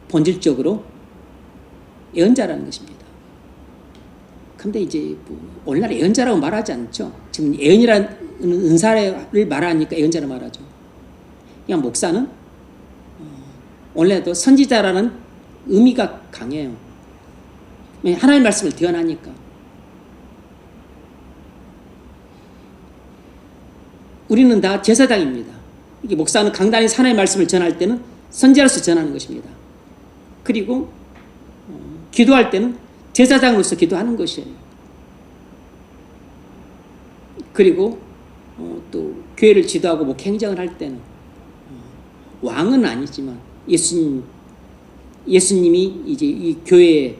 본질적으로 예언자라는 것입니다. 그런데 이제 오늘날 예언자라고 말하지 않죠. 지금 예언이라는 은사를 말하니까 예언자라고 말하죠. 그냥 목사는 원래도 선지자라는 의미가 강해요. 하나님 말씀을 대언하니까. 우리는 다 제사장입니다. 이게 목사는 강단에서 하나님의 말씀을 전할 때는 선지자로서 전하는 것입니다. 그리고 기도할 때는 제사장으로서 기도하는 것이에요. 그리고 또 교회를 지도하고 목행정을 할 때는 왕은 아니지만 예수님이 이제 이 교회의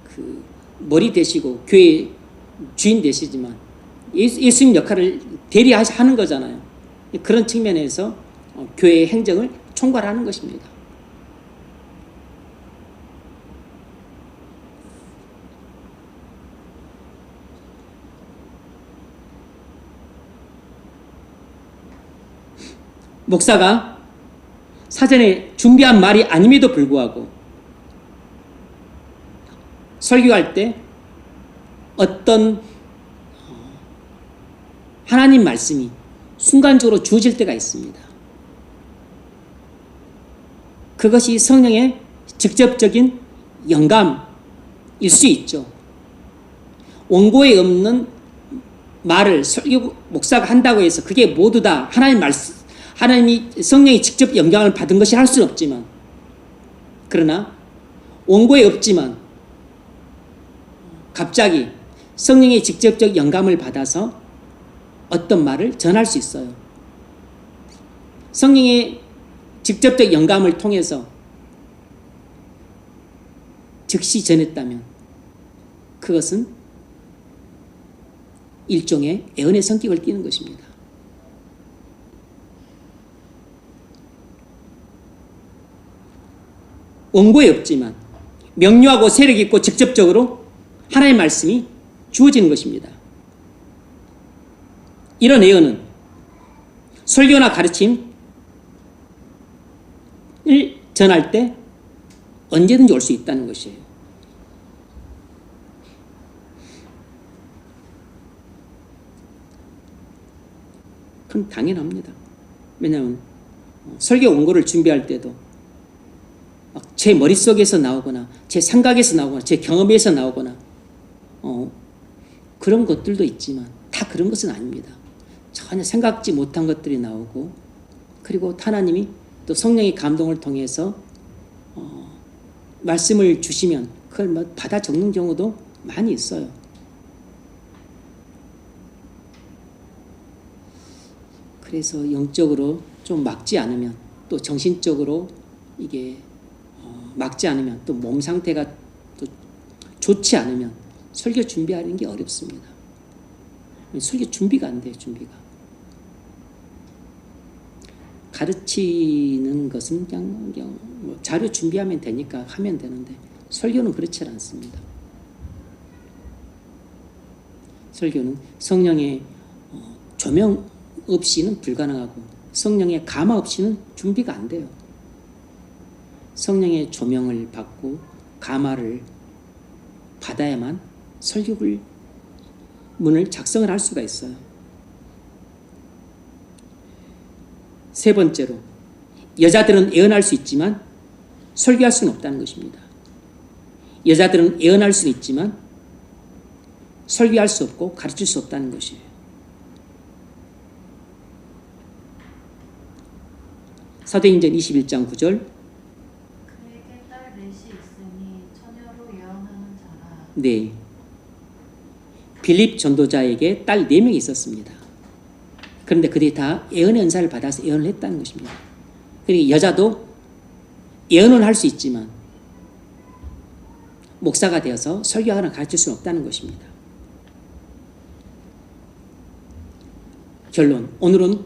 그 머리 되시고 교회의 주인 되시지만 예수님 역할을 대리하는 거잖아요. 그런 측면에서 교회의 행정을 총괄하는 것입니다. 목사가 사전에 준비한 말이 아님에도 불구하고 설교할 때 어떤 하나님 말씀이 순간적으로 주어질 때가 있습니다. 그것이 성령의 직접적인 영감일 수 있죠. 원고에 없는 말을 설교 목사가 한다고 해서 그게 모두 다 하나님이 성령이 직접 영감을 받은 것이 할 수는 없지만, 그러나 원고에 없지만 갑자기 성령의 직접적 영감을 받아서 어떤 말을 전할 수 있어요. 성령의 직접적 영감을 통해서 즉시 전했다면 그것은 일종의 예언의 성격을 띠는 것입니다. 원고에 없지만 명료하고 세력 있고 직접적으로 하나님의 말씀이 주어지는 것입니다. 이런 예언은 설교나 가르침, 전할 때 언제든지 올 수 있다는 것이에요. 그건 당연합니다. 왜냐하면 설교 원고를 준비할 때도 제 머릿속에서 나오거나 제 생각에서 나오거나 제 경험에서 나오거나 그런 것들도 있지만 다 그런 것은 아닙니다. 전혀 생각지 못한 것들이 나오고, 그리고 하나님이 또 성령의 감동을 통해서 말씀을 주시면 그걸 받아 적는 경우도 많이 있어요. 그래서 영적으로 좀 막지 않으면, 또 정신적으로 이게 막지 않으면, 또 몸 상태가 또 좋지 않으면 설교 준비하는 게 어렵습니다. 설교 준비가 안 돼요. 준비가. 가르치는 것은 그냥 뭐 자료 준비하면 되니까 하면 되는데, 설교는 그렇지 않습니다. 설교는 성령의 조명 없이는 불가능하고, 성령의 감화 없이는 준비가 안 돼요. 성령의 조명을 받고 감화를 받아야만 설교를 문을 작성을 할 수가 있어요. 세 번째로, 여자들은 예언할 수 있지만 설교할 수는 없다는 것입니다. 여자들은 예언할 수는 있지만 설교할 수 없고 가르칠 수 없다는 것이에요. 사도행전 21장 9절. 그에게 딸 넷이 있으니 처녀로 예언하는 자라. 네. 빌립 전도자에게 딸 4명이 있었습니다. 그런데 그들이 다 예언의 은사를 받아서 예언을 했다는 것입니다. 그러니까 여자도 예언은 할 수 있지만 목사가 되어서 설교하거나 가르칠 수는 없다는 것입니다. 결론, 오늘은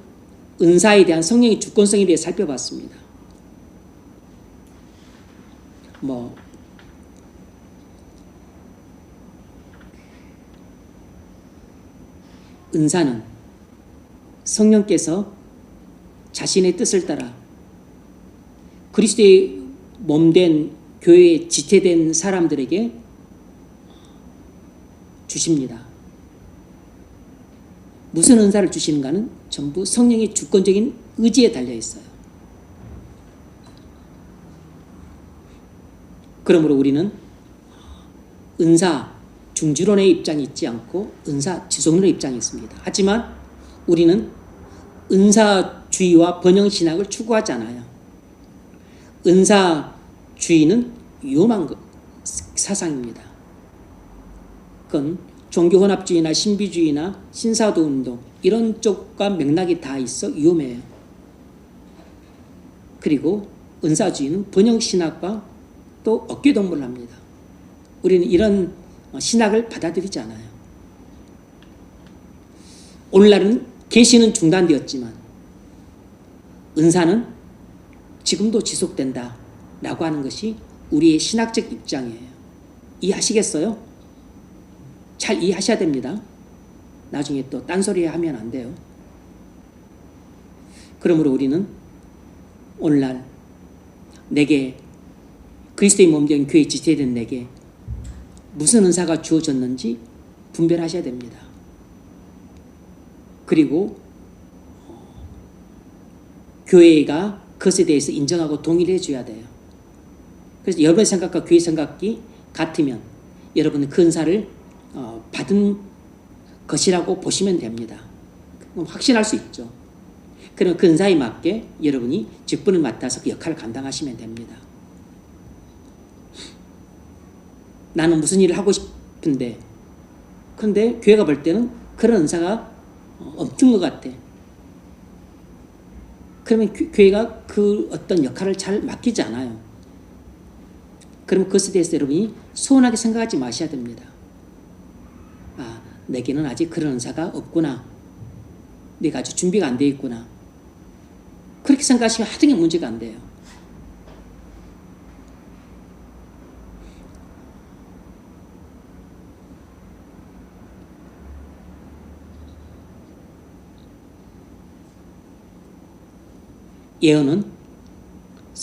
은사에 대한 성령의 주권성에 대해 살펴봤습니다. 은사는 성령께서 자신의 뜻을 따라 그리스도의 몸된 교회에 지체된 사람들에게 주십니다. 무슨 은사를 주시는가는 전부 성령의 주권적인 의지에 달려 있어요. 그러므로 우리는 은사 중지론의 입장이 있지 않고 은사 지속론의 입장이 있습니다. 하지만 우리는 은사주의와 번영신학을 추구하지 않아요. 은사주의는 위험한 사상입니다. 그건 종교혼합주의나 신비주의나 신사도운동 이런 쪽과 맥락이 다 있어 위험해요. 그리고 은사주의는 번영신학과 또 어깨동무를 합니다. 우리는 이런 신학을 받아들이지 않아요. 오늘날은 계시는 중단되었지만 은사는 지금도 지속된다 라고 하는 것이 우리의 신학적 입장이에요. 이해하시겠어요? 잘 이해하셔야 됩니다. 나중에 또 딴소리 하면 안 돼요. 그러므로 우리는 오늘날 내게 그리스도의 몸된 교회에 지체된 내게 무슨 은사가 주어졌는지 분별하셔야 됩니다. 그리고 교회가 그것에 대해서 인정하고 동의를 해줘야 돼요. 그래서 여러분의 생각과 교회 생각이 같으면 여러분은 그 은사를 받은 것이라고 보시면 됩니다. 그럼 확신할 수 있죠. 그럼 그 은사에 맞게 여러분이 직분을 맡아서 그 역할을 감당하시면 됩니다. 나는 무슨 일을 하고 싶은데, 그런데 교회가 볼 때는 그런 은사가 없는 것 같아. 그러면 교회가 그 어떤 역할을 잘 맡기지 않아요. 그러면 그것에 대해서 여러분이 소원하게 생각하지 마셔야 됩니다. 아, 내게는 아직 그런 은사가 없구나. 내가 아직 준비가 안 되어 있구나. 그렇게 생각하시면 하등의 문제가 안 돼요. 예언은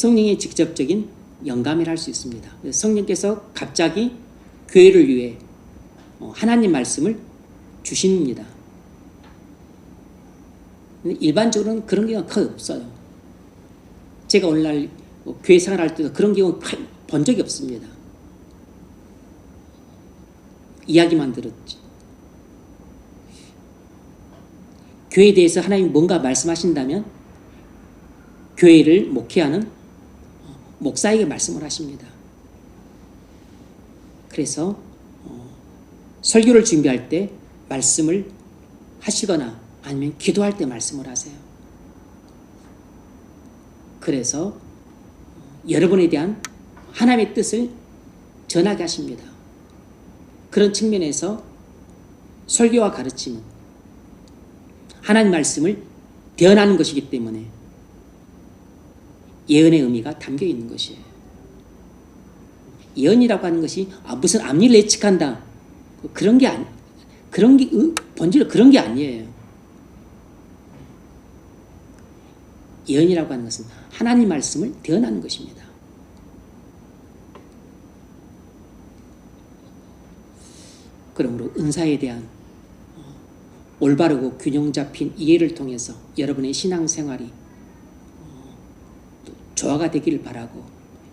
성령의 직접적인 영감이라 할 수 있습니다. 성령께서 갑자기 교회를 위해 하나님 말씀을 주십니다. 일반적으로는 그런 경우가 거의 없어요. 제가 오늘날 교회 생활할 때도 그런 경우 본 적이 없습니다. 이야기만 들었지. 교회에 대해서 하나님이 뭔가 말씀하신다면 교회를 목회하는 목사에게 말씀을 하십니다. 그래서 설교를 준비할 때 말씀을 하시거나 아니면 기도할 때 말씀을 하세요. 그래서 여러분에 대한 하나님의 뜻을 전하게 하십니다. 그런 측면에서 설교와 가르침은 하나님 말씀을 대언하는 것이기 때문에 예언의 의미가 담겨 있는 것이에요. 예언이라고 하는 것이 무슨 앞일을 예측한다 그런 게 본질은 그런 게 아니에요. 예언이라고 하는 것은 하나님 말씀을 대언하는 것입니다. 그러므로 은사에 대한 올바르고 균형 잡힌 이해를 통해서 여러분의 신앙생활이 조화가 되기를 바라고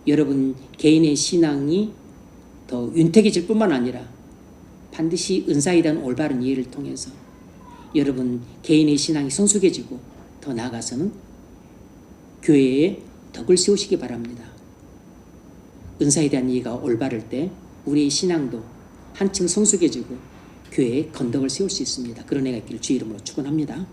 여러분 개인의 신앙이 더 윤택해질 뿐만 아니라 반드시 은사에 대한 올바른 이해를 통해서 여러분 개인의 신앙이 성숙해지고 더 나아가서는 교회에 덕을 세우시기 바랍니다. 은사에 대한 이해가 올바를 때 우리의 신앙도 한층 성숙해지고 교회에 건덕을 세울 수 있습니다. 그런 애가 있기를 주의 이름으로 축원합니다.